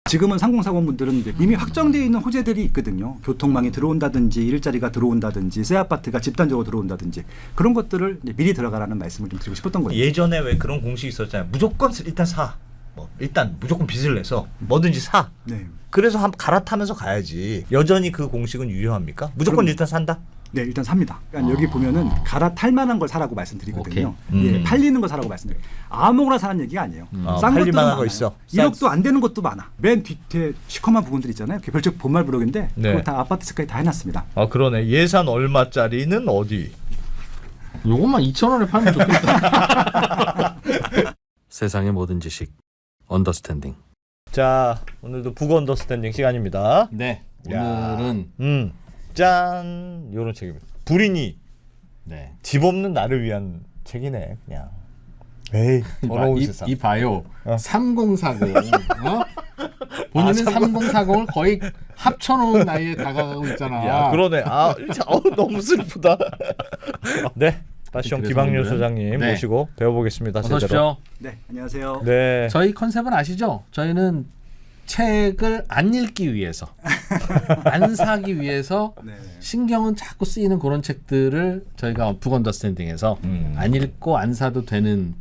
지금은 상공사고분들은 이제 이미 확정되어 있는 호재들이 있거든요. 교통망이 들어온다든지 일자리가 들어온다든지 새 아파트가 집단적으로 들어온다든지 그런 것들을 이제 미리 들어가라는 말씀을 좀 드리고 싶었던 거예요. 예전에 왜 그런 공식이 있었잖아요. 무조건 일단 사. 일단 무조건 빚을 내서 뭐든지 사. 네. 그래서 갈아타면서 가야지. 여전히 그 공식은 유효합니까? 무조건 일단 산다? 네, 일단 삽니다. 그러니까 여기 보면은 갈아탈 만한 걸 사라고 말씀드리거든요. 오케이. 예, 팔리는 거 사라고 말씀드려요. 아무거나 사는 얘기가 아니에요. 싼 팔릴 것도 만한 많아요. 거 있어. 1억도 안 되는 것도 많아. 맨 뒤에 시커먼 부분들 있잖아요. 별적 본말 부록인데 네. 그거 다 아파트 스까지 다 해놨습니다. 아 그러네. 예산 얼마짜리는 어디? 요것만 2,000원에 팔면 좋겠다. 세상의 모든 지식 언더스탠딩. 자 오늘도 북 언더스탠딩 시간입니다. 네. 야. 오늘은 짠 요런 책입니다. 불인이 네. 집 없는 나를 위한 책이네 그냥. 에이 더러운 세상. 이 봐요. 어. 3040. 어? 본인은 3040을 거의 합쳐놓은 나이에 다가가고 있잖아. 야 그러네. 아 진짜 너무 슬프다. 네. 파시온 그래서 기방률 오늘은- 소장님 네. 모시고 배워보겠습니다. 어서 제대로. 오십시오. 네, 안녕하세요. 네. 저희 컨셉은 아시죠? 저희는 책을 안 읽기 위해서, 안 사기 위해서 네. 신경은 자꾸 쓰이는 그런 책들을 저희가 북 언더스탠딩에서 안 읽고 안 사도 되는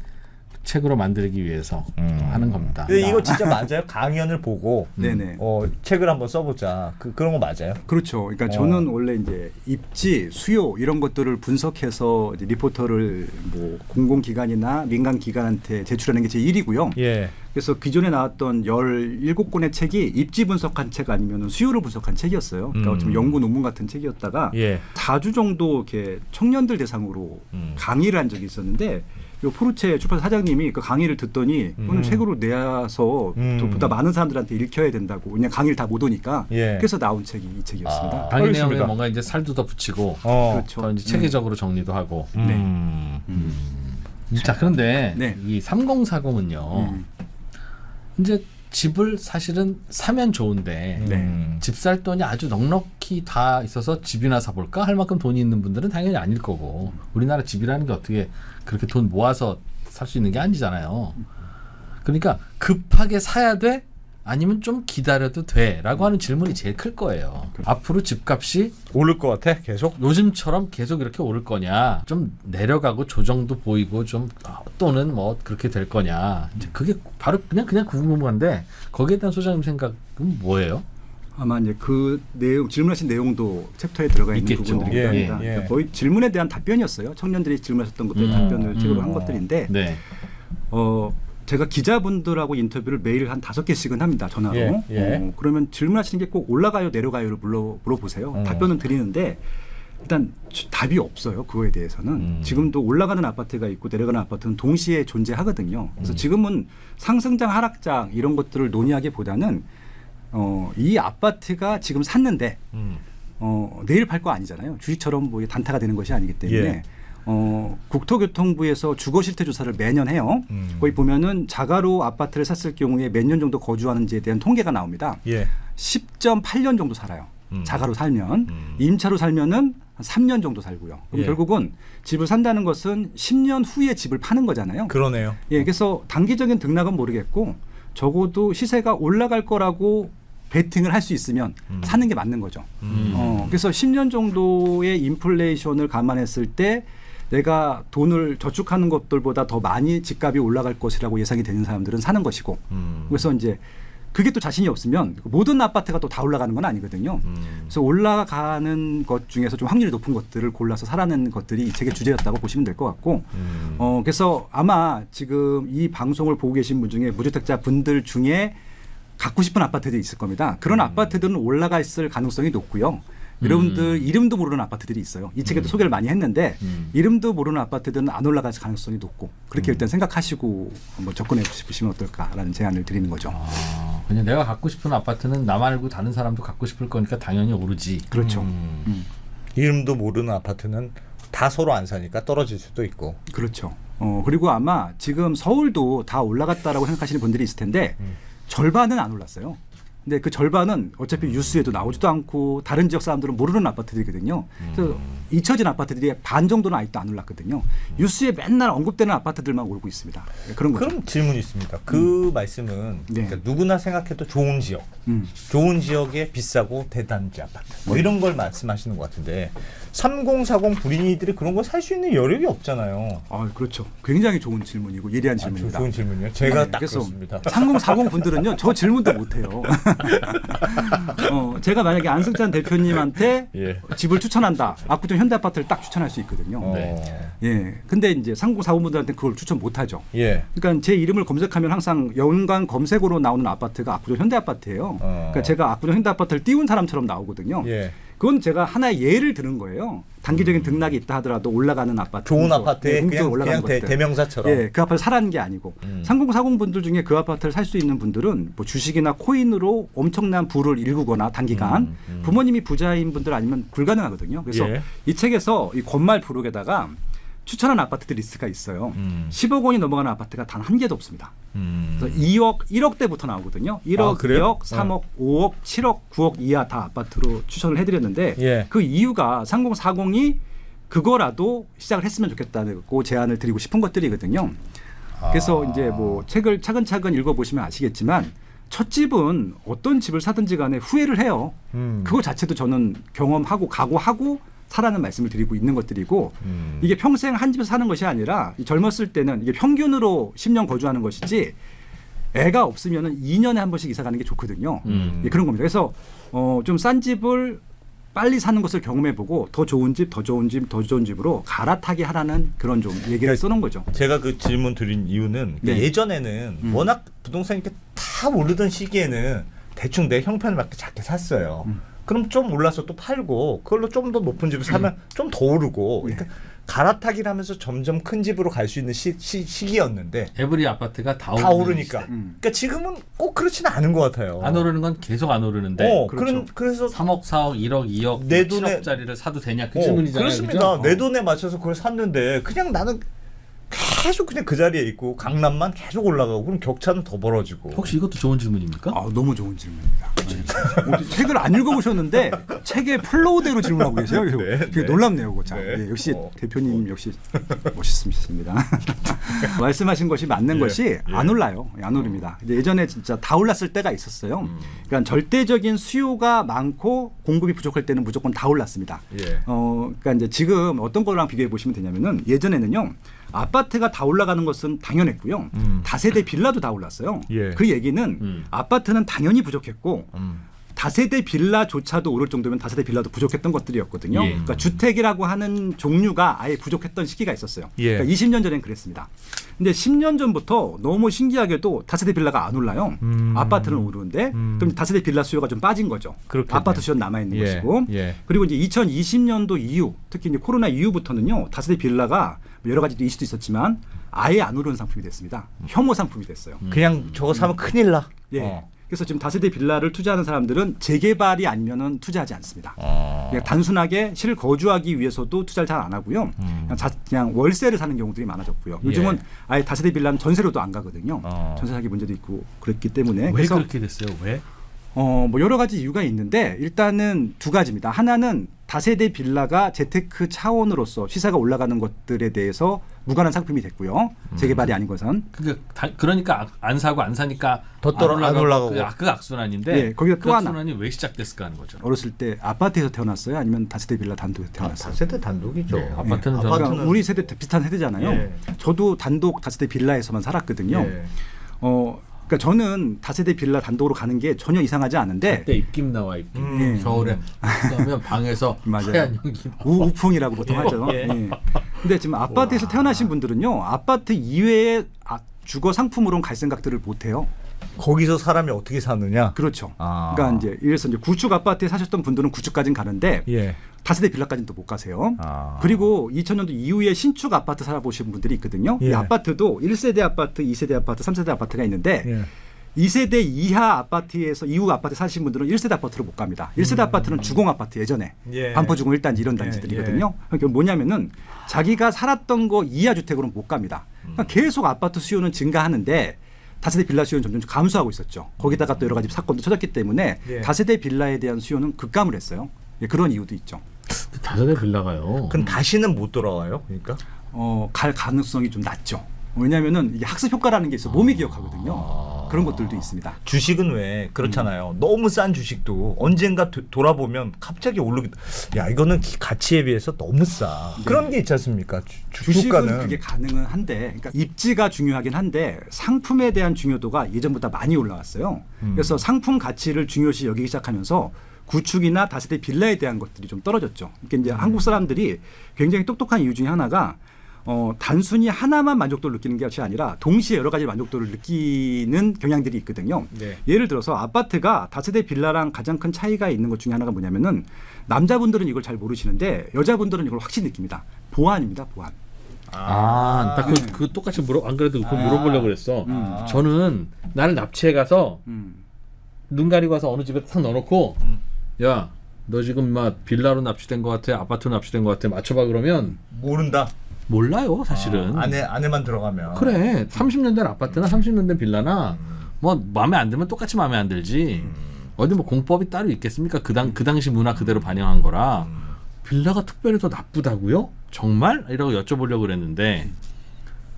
책으로 만들기 위해서 하는 겁니다. 근데 이거 진짜 맞아요? 강연을 보고 네네. 책을 한번 써보자. 그런 거 맞아요? 그렇죠. 그러니까 저는 원래 이제 입지, 수요 이런 것들을 분석해서 이제 리포터를 뭐 공공기관이나 민간기관한테 제출하는 게 제 일이고요. 예. 그래서 기존에 나왔던 17권의 책이 입지 분석한 책 아니면 수요를 분석한 책이었어요. 그러니까 좀 연구 논문 같은 책이었다가 예. 4주 정도 이렇게 청년들 대상으로 강의를 한 적이 있었는데 요 포르체 출판사 사장님이 그 강의를 듣더니 오늘 책으로 내서 보다 많은 사람들한테 읽혀야 된다고. 그냥 강의를 다 못 오니까. 예. 그래서 나온 책이 이 책이었습니다. 아. 강의 내용에 알겠습니다. 뭔가 이제 살도 더 붙이고 그렇죠. 더 이제 체계적으로 정리도 하고. 네. 자 그런데 네. 이 3040은요. 이제 집을 사실은 사면 좋은데 네. 집 살 돈이 아주 넉넉히 다 있어서 집이나 사볼까 할 만큼 돈이 있는 분들은 당연히 아닐 거고 우리나라 집이라는 게 어떻게 그렇게 돈 모아서 살 수 있는 게 아니잖아요. 그러니까 급하게 사야 돼? 아니면 좀 기다려도 돼? 라고 하는 질문이 제일 클 거예요. 앞으로 집값이 오를 것 같아? 계속? 요즘처럼 계속 이렇게 오를 거냐, 좀 내려가고 조정도 보이고 좀 또는 뭐 그렇게 될 거냐, 이제 그게 바로 그냥 궁금한데 거기에 대한 소장님 생각은 뭐예요? 아마 이제 그 내용 질문하신 내용도 챕터에 들어가 있는 있겠죠. 부분들이기도 예, 합니다. 예. 그러니까 거의 질문에 대한 답변이었어요. 청년들이 질문하셨던 것들에 답변을 책으로 한 것들인데 네. 제가 기자분들하고 인터뷰를 매일 한 5개씩은 합니다. 전화로. 예, 예. 그러면 질문하시는 게 꼭 올라가요, 내려가요를 물어보세요. 답변은 드리는데 일단 답이 없어요. 그거에 대해서는. 지금도 올라가는 아파트가 있고 내려가는 아파트는 동시에 존재하거든요. 그래서 지금은 상승장, 하락장 이런 것들을 논의하기보다는 이 아파트가 지금 샀는데 내일 팔 거 아니잖아요. 주식처럼 뭐 단타가 되는 것이 아니기 때문에 예. 국토교통부에서 주거 실태 조사를 매년 해요. 거기 보면은 자가로 아파트를 샀을 경우에 몇 년 정도 거주하는지에 대한 통계가 나옵니다. 예. 10.8년 정도 살아요. 자가로 살면. 임차로 살면은 한 3년 정도 살고요. 그럼 예. 결국은 집을 산다는 것은 10년 후에 집을 파는 거잖아요. 그러네요. 예, 그래서 단기적인 등락은 모르겠고 적어도 시세가 올라갈 거라고 베팅을 할 수 있으면 사는 게 맞는 거죠. 그래서 10년 정도의 인플레이션을 감안했을 때 내가 돈을 저축하는 것들보다 더 많이 집값이 올라갈 것이라고 예상이 되는 사람들은 사는 것이고 그래서 이제 그게 또 자신이 없으면 모든 아파트가 또 다 올라가는 건 아니거든요. 그래서 올라가는 것 중에서 좀 확률이 높은 것들을 골라서 사라는 것들이 이 책의 주제였다고 보시면 될 것 같고 그래서 아마 지금 이 방송을 보고 계신 분 중에 무주택자 분들 중에 갖고 싶은 아파트들이 있을 겁니다. 그런 아파트들은 올라가 있을 가능성이 높고요. 여러분들 이름도 모르는 아파트들이 있어요. 이 책에도 소개를 많이 했는데 이름도 모르는 아파트들은 안 올라갈 가능성이 높고 그렇게 일단 생각하시고 한번 접근해 보시면 어떨까라는 제안을 드리는 거죠. 그냥 내가 갖고 싶은 아파트는 나 말고 다른 사람도 갖고 싶을 거니까 당연히 오르지. 그렇죠. 이름도 모르는 아파트는 다 서로 안 사니까 떨어질 수도 있고. 그렇죠. 그리고 아마 지금 서울도 다 올라갔다라고 생각하시는 분들이 있을 텐데 절반은 안 올랐어요. 근데 그 절반은 어차피 뉴스에도 나오지도 않고 다른 지역 사람들은 모르는 아파트들이거든요. 그래서 잊혀진 아파트들이 반 정도는 아직도 안 올랐거든요. 뉴스에 맨날 언급되는 아파트들만 오르고 있습니다. 그런 거죠. 그럼 질문이 있습니다. 그 말씀은 네. 그러니까 누구나 생각해도 좋은 지역, 좋은 지역에 비싸고 대단지 아파트 뭐 이런 걸 말씀하시는 것 같은데 3040 불인이들이 그런 걸 살 수 있는 여력이 없잖아요. 아, 그렇죠. 굉장히 좋은 질문이고 예리한 질문입니다. 좋은 질문이요. 제가 네, 딱 그래서 그렇습니다. 3040 분들은요, 저 질문도 못해요. 제가 만약에 안승찬 대표님한테 예. 집을 추천한다. 압구정 현대 아파트를 딱 추천할 수 있거든요. 예. 근데 이제 3040 분들한테 그걸 추천 못하죠. 예. 그러니까 제 이름을 검색하면 항상 연관 검색어로 나오는 아파트가 압구정 현대 아파트예요. 그러니까 제가 압구정 현대 아파트를 띄운 사람처럼 나오거든요. 예. 그건 제가 하나의 예를 드는 거예요. 단기적인 등락이 있다 하더라도 올라가는 아파트, 좋은 아파트에 음주가 그냥 것들. 대명사처럼. 예, 그 아파트 사라는 게 아니고 3040 분들 중에 그 아파트를 살 수 있는 분들은 뭐 주식이나 코인으로 엄청난 부를 일구거나 단기간 부모님이 부자인 분들 아니면 불가능하거든요. 그래서 예. 이 책에서 이 권말 부록에다가 추천한 아파트들 리스트가 있어요. 10억 원이 넘어가는 아파트가 단 한 개도 없습니다. 그래서 2억, 1억대부터 나오거든요. 1억, 아, 그래요? 2억, 3억, 5억, 7억, 9억 이하 다 아파트로 추천을 해드렸는데 예. 그 이유가 3040이 그거라도 시작을 했으면 좋겠다는 제안을 드리고 싶은 것들이거든요. 그래서 이제 뭐 책을 차근차근 읽어보시면 아시겠지만 첫 집은 어떤 집을 사든지 간에 후회를 해요. 그거 자체도 저는 경험하고 각오하고 사라는 말씀을 드리고 있는 것들이고 이게 평생 한 집에서 사는 것이 아니라 이 젊었을 때는 이게 평균으로 10년 거주하는 것이지 애가 없으면은 2년에 한 번씩 이사 가는 게 좋거든요. 예, 그런 겁니다. 그래서 좀 싼 집을 빨리 사는 것을 경험해보고 더 좋은 집, 더 좋은 집, 더 좋은 집으로 갈아타게 하라는 그런 좀 얘기를 써놓은 거죠. 제가 그 질문 드린 이유는 네. 예전에는 워낙 부동산이 이렇게 다 오르던 시기에는 대충 내 형편을 맞게 작게 샀어요. 그럼 좀 올라서 또 팔고 그걸로 좀 더 높은 집을 사면 좀 더 오르고 그러니까 갈아타기를 하면서 점점 큰 집으로 갈 수 있는 시기였는데 에브리 아파트가 다 오르니까. 그러니까 지금은 꼭 그렇지는 않은 것 같아요. 안 오르는 건 계속 안 오르는데 그렇죠. 그래서 3억, 4억, 1억, 2억, 내 돈에- 7억짜리를 사도 되냐 그 질문이잖아요. 그렇습니다. 그죠? 내 돈에 맞춰서 그걸 샀는데 그냥 나는 계속 그냥 그 자리에 있고 강남만 계속 올라가고 그럼 격차는 더 벌어지고. 혹시 이것도 좋은 질문입니까? 아, 너무 좋은 질문입니다. 책을 안 읽어보셨는데 책의 플로우대로 질문하고 계세요. 되게 놀랍네요, 그거 참. 네. 예, 역시 대표님 역시 멋있습니다. 말씀하신 것이 맞는 것이 안 올라요. 안 오릅니다. 이제 예전에 진짜 다 올랐을 때가 있었어요. 그러니까 절대적인 수요가 많고 공급이 부족할 때는 무조건 다 올랐습니다. 예. 그러니까 이제 지금 어떤 거랑 비교해 보시면 되냐면은 예전에는요. 아파트가 다 올라가는 것은 당연했고요. 다세대 빌라도 다 올랐어요. 예. 그 얘기는 아파트는 당연히 부족했고 다세대 빌라조차도 오를 정도면 다세대 빌라도 부족했던 것들이었거든요. 예. 그러니까 주택이라고 하는 종류가 아예 부족했던 시기가 있었어요. 예. 그러니까 20년 전엔 그랬습니다. 근데 10년 전부터 너무 신기하게도 다세대 빌라가 안 올라요. 아파트는 오르는데 그럼 다세대 빌라 수요가 좀 빠진 거죠. 그렇겠네요. 아파트 수요는 남아 있는 예. 것이고. 예. 그리고 이제 2020년도 이후 특히 이제 코로나 이후부터는요. 다세대 빌라가 여러 가지 이슈도 있었지만 아예 안 오르는 상품이 됐습니다. 혐오 상품이 됐어요. 그냥 저거 사면 큰일 나. 예. 그래서 지금 다세대 빌라를 투자하는 사람들은 재개발이 아니면은 투자하지 않습니다. 그냥 단순하게 실거주하기 위해서도 투자를 잘 안 하고요. 그냥 월세를 사는 경우들이 많아졌고요. 요즘은 예. 아예 다세대 빌라는 전세로도 안 가거든요. 전세 사기 문제도 있고 그랬기 때문에 왜 그래서 그렇게 됐어요? 왜? 뭐 여러 가지 이유가 있는데 일단은 두 가지입니다. 하나는 다세대 빌라가 재테크 차원으로서 시세가 올라가는 것들에 대해서 무관한 상품이 됐고요. 재개발이 아닌 것은. 그러니까 안 사고 안 사니까 안 올라가고. 그 악순환인데 예, 거기다 또 그 하나. 악순환이 왜 시작됐을까 하는 거죠. 어렸을 때 아파트에서 태어났어요? 아니면 다세대 빌라 단독에서 태어났어요? 다세대 단독이죠. 네, 아파트는 그러니까 저는 우리 세대 비슷한 세대잖아요. 예. 저도 단독 다세대 빌라에서만 살았거든요. 예. 그러니까 저는 다세대 빌라 단독으로 가는 게 전혀 이상하지 않은데 그때 입김 나와 입김. 예. 겨울에 그러면 방에서 맞아요. 하얀 연기. 우풍이라고 보통 하죠. 예. 예. 근데 지금 아파트에서 태어나신 분들은요, 아파트 이외의 주거 상품으로는 갈 생각들을 못 해요. 거기서 사람이 어떻게 사느냐? 그렇죠. 아. 그러니까 이제 이래서 이제 구축 아파트에 사셨던 분들은 구축까지는 가는데 예. 다세대 빌라까지는 또 못 가세요. 아. 그리고 2000년도 이후에 신축 아파트 살아보신 분들이 있거든요. 예. 이 아파트도 1세대 아파트, 2세대 아파트, 3세대 아파트가 있는데 예. 2세대 이하 아파트에서 이후 아파트 사신 분들은 1세대 아파트로 못 갑니다. 1세대 아파트는 주공 아파트 예전에 예. 반포주공 1단지 이런 단지들이거든요. 그러니까 뭐냐면은 자기가 살았던 거 이하 주택으로는 못 갑니다. 그러니까 계속 아파트 수요는 증가하는데 다세대 빌라 수요는 점점 감소하고 있었죠. 거기다가 또 여러 가지 사건도 터졌기 때문에 예. 다세대 빌라에 대한 수요는 급감을 했어요. 예, 그런 이유도 있죠. 다세대 빌라가요. 그럼 다시는 못 돌아와요? 그러니까 갈 가능성이 좀 낮죠. 왜냐하면은 이게 학습 효과라는 게 있어 몸이 기억하거든요. 그런 것들도 있습니다. 주식은 왜 그렇잖아요. 너무 싼 주식도 언젠가 돌아보면 갑자기 오르기. 야 이거는 가치에 비해서 너무 싸. 그런 게 있지 않습니까? 주식은 주가는 그게 가능은 한데, 그러니까 입지가 중요하긴 한데 상품에 대한 중요도가 예전보다 많이 올라왔어요. 그래서 상품 가치를 중요시 여기기 시작하면서 구축이나 다세대 빌라에 대한 것들이 좀 떨어졌죠. 그러니까 이제 한국 사람들이 굉장히 똑똑한 이유 중에 하나가 단순히 하나만 만족도를 느끼는 것이 아니라 동시에 여러 가지 만족도를 느끼는 경향들이 있거든요. 네. 예를 들어서 아파트가 다세대 빌라랑 가장 큰 차이가 있는 것 중에 하나가 뭐냐면은 남자분들은 이걸 잘 모르시는데 여자분들은 이걸 확실히 느낍니다. 보안입니다. 보안. 나 그 똑같이 안 그래도 그거 물어보려고 그랬어. 저는 나를 납치해 가서 눈 가리고 와서 어느 집에 탁 넣어놓고 야, 너 지금 막 빌라로 납치된 것 같아, 아파트로 납치된 것 같아, 맞춰봐 그러면 모른다. 몰라요, 사실은. 안에만 들어가면. 그래, 30년 된 아파트나 30년 된 빌라나 뭐 마음에 안 들면 똑같이 마음에 안 들지. 어디 뭐 공법이 따로 있겠습니까? 그 당시 문화 그대로 반영한 거라. 빌라가 특별히 더 나쁘다고요? 정말? 이라고 여쭤보려고 그랬는데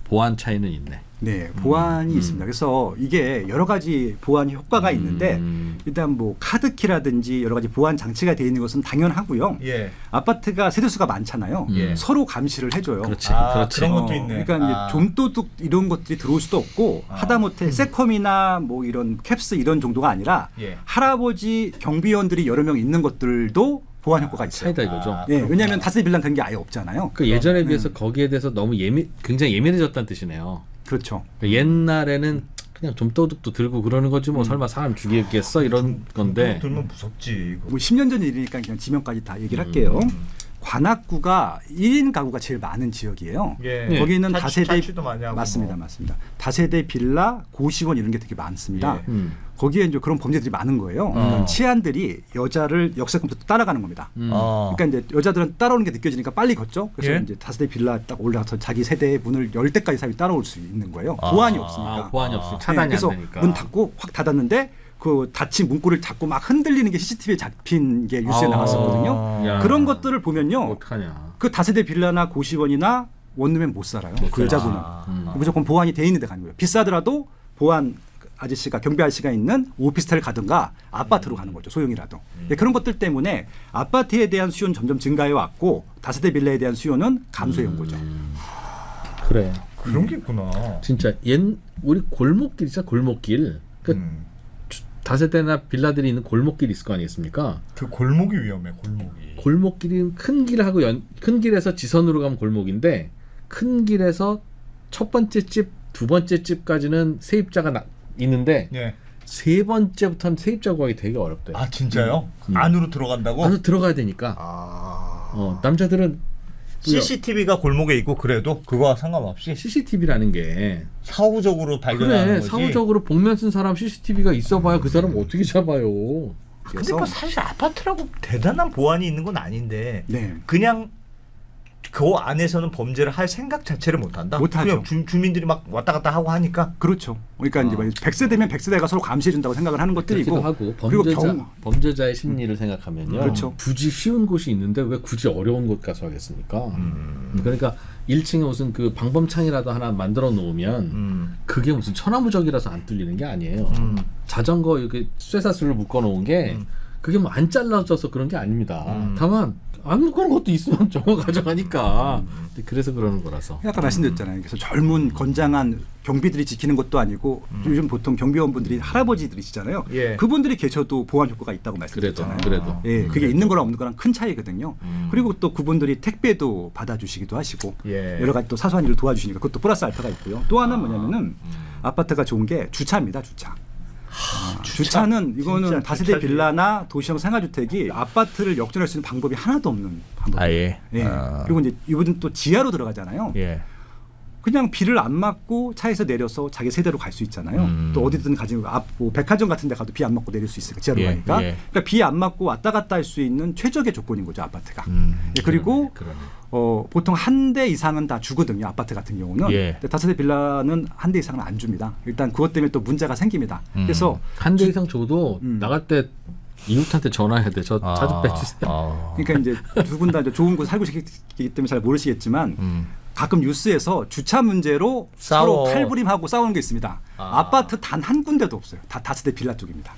보안 차이는 있네. 네, 보안이 있습니다. 그래서 이게 여러 가지 보안 효과가 있는데 일단 뭐 카드키라든지 여러 가지 보안 장치가 되어 있는 것은 당연하고요. 예. 아파트가 세대수가 많잖아요. 예. 서로 감시를 해줘요. 그렇지. 그런 것도 있네. 그러니까 이제 좀도둑 이런 것들이 들어올 수도 없고 하다못해 세컴이나 뭐 이런 캡스 이런 정도가 아니라 예. 할아버지 경비원들이 여러 명 있는 것들도 보안 효과가 있어요. 차이다 이거죠. 예, 왜냐하면 다세대 빌라는 그런 게 아예 없잖아요. 그 예전에 비해서 거기에 대해서 너무 굉장히 예민해졌다는 뜻이네요. 그렇죠. 그러니까 옛날에는 그냥 좀도둑도 들고 그러는 거지 뭐 설마 사람 죽이겠어 이런 건데. 들면 무섭지. 이거. 뭐 10년 전 일이니까 그냥 지명까지 다 얘기를 할게요. 관악구가 1인 가구가 제일 많은 지역이에요. 예. 거기는 다세대 자취도 많이 하고 맞습니다, 뭐. 맞습니다. 다세대 빌라, 고시원 이런 게 되게 많습니다. 예. 거기에 이제 그런 범죄들이 많은 거예요. 그러니까 치안들이 여자를 역세권부터 따라가는 겁니다. 아. 그러니까 이제 여자들은 따라오는 게 느껴지니까 빨리 걷죠. 그래서 예? 이제 다세대 빌라 딱 올라가서 자기 세대의 문을 열 때까지 사람이 따라올 수 있는 거예요. 보안이 없으니까. 보안이 없으니까 차단이 그래서 안 되니까. 문 닫고 확 닫았는데 그 닫힌 문구를 잡고 막 흔들리는 게 CCTV에 잡힌 게 뉴스에 나왔었거든요. 야. 그런 것들을 보면요. 어떡하냐. 그 다세대 빌라나 고시원이나 원룸엔 못 살아요. 그 여자분은. 무조건 보안이 돼 있는 데 가는 거예요. 비싸더라도 보안 아저씨가 경비 아저씨가 있는 오피스텔 가든가 아파트로 가는 거죠. 소형이라도. 근데 그런 것들 때문에 아파트에 대한 수요는 점점 증가해 왔고 다세대 빌라에 대한 수요는 감소해 온 거죠. 그래. 그런 게 있구나. 진짜 우리 골목길 있잖아, 골목길. 그 다세대나 빌라들이 있는 골목길이 있을 거 아니겠습니까? 그 골목이 위험해. 골목이. 골목길은 큰 길하고 큰 길에서 지선으로 가면 골목인데 큰 길에서 첫 번째 집, 두 번째 집까지는 세입자가 있는데 예. 세 번째부터는 세입자 구하기 되게 어렵대요. 아 진짜요? 안으로 들어간다고? 안으로 들어가야 되니까. 남자들은 CCTV가 골목에 있고 그래도 그거와 상관없이 CCTV라는 게 사후적으로 발견하는 그래 거지. 사후적으로 복면 쓴 사람 CCTV가 있어봐야 그 사람 어떻게 잡아요? 근데 뭐 사실 아파트라고 대단한 보안이 있는 건 아닌데 네. 그냥 그 안에서는 범죄를 할 생각 자체를 못 한다. 못하죠. 그냥 주민들이 막 왔다 갔다 하고 하니까. 그렇죠. 그러니까 이제 100세대면 100세대가 서로 감시해 준다고 생각을 하는 것들이고 그렇기도 하고 그리고 범죄자의 심리를 생각하면요. 그렇죠. 굳이 쉬운 곳이 있는데 왜 굳이 어려운 곳 가서 하겠습니까? 그러니까 1층에 무슨 그 방범창이라도 하나 만들어 놓으면 그게 무슨 천하무적이라서 안 뚫리는 게 아니에요. 자전거 이렇게 쇠사슬을 묶어 놓은 게 그게 뭐 안 잘라져서 그런 게 아닙니다. 다만 안 묶어놓은 것도 있으면 저거 가져가니까. 그래서 그러는 거라서. 아까 말씀드렸잖아요. 그래서 젊은 건장한 경비들이 지키는 것도 아니고 요즘 보통 경비원분들이 할아버지들이시잖아요. 예. 그분들이 계셔도 보안 효과가 있다고 말씀드렸잖아요. 그래도. 예, 그게 있는 거랑 없는 거랑 큰 차이거든요. 그리고 또 그분들이 택배도 받아주시기도 하시고 예. 여러 가지 또 사소한 일을 도와주시니까 그것도 플러스 알파가 있고요. 또 하나 뭐냐면은 아파트가 좋은 게 주차입니다. 주차. 주차는 이거는 진짜 다세대 주차지. 빌라나 도시형 생활주택이 아파트를 역전할 수 있는 방법이 하나도 없는 방법. 아예. 예. 그리고 이제 이분은 또 지하로 들어가잖아요. 예. 그냥 비를 안 맞고 차에서 내려서 자기 세대로 갈 수 있잖아요. 또 어디든 가지고 뭐 백화점 같은 데 가도 비 안 맞고 내릴 수 있으니까 지하로 예, 가니까. 예. 그러니까 비 안 맞고 왔다 갔다 할 수 있는 최적의 조건인 거죠, 아파트가. 예, 그리고 그러네. 보통 한 대 이상은 다 주거든요. 아파트 같은 경우는. 예. 근데 다세대 빌라는 한 대 이상은 안 줍니다. 일단 그것 때문에 또 문제가 생깁니다. 그래서 한 대 이상 줘도 나갈 때 이웃한테 전화해야 돼. 저 차 좀 빼주세요. 그러니까 이제 두 분 다 좋은 곳 살고 계시기 때문에 잘 모르시겠지만 가끔 뉴스에서 주차 문제로 싸워. 서로 칼부림하고 싸우는 게 있습니다. 아파트 단 한 군데도 없어요. 다 다세대 빌라 쪽입니다.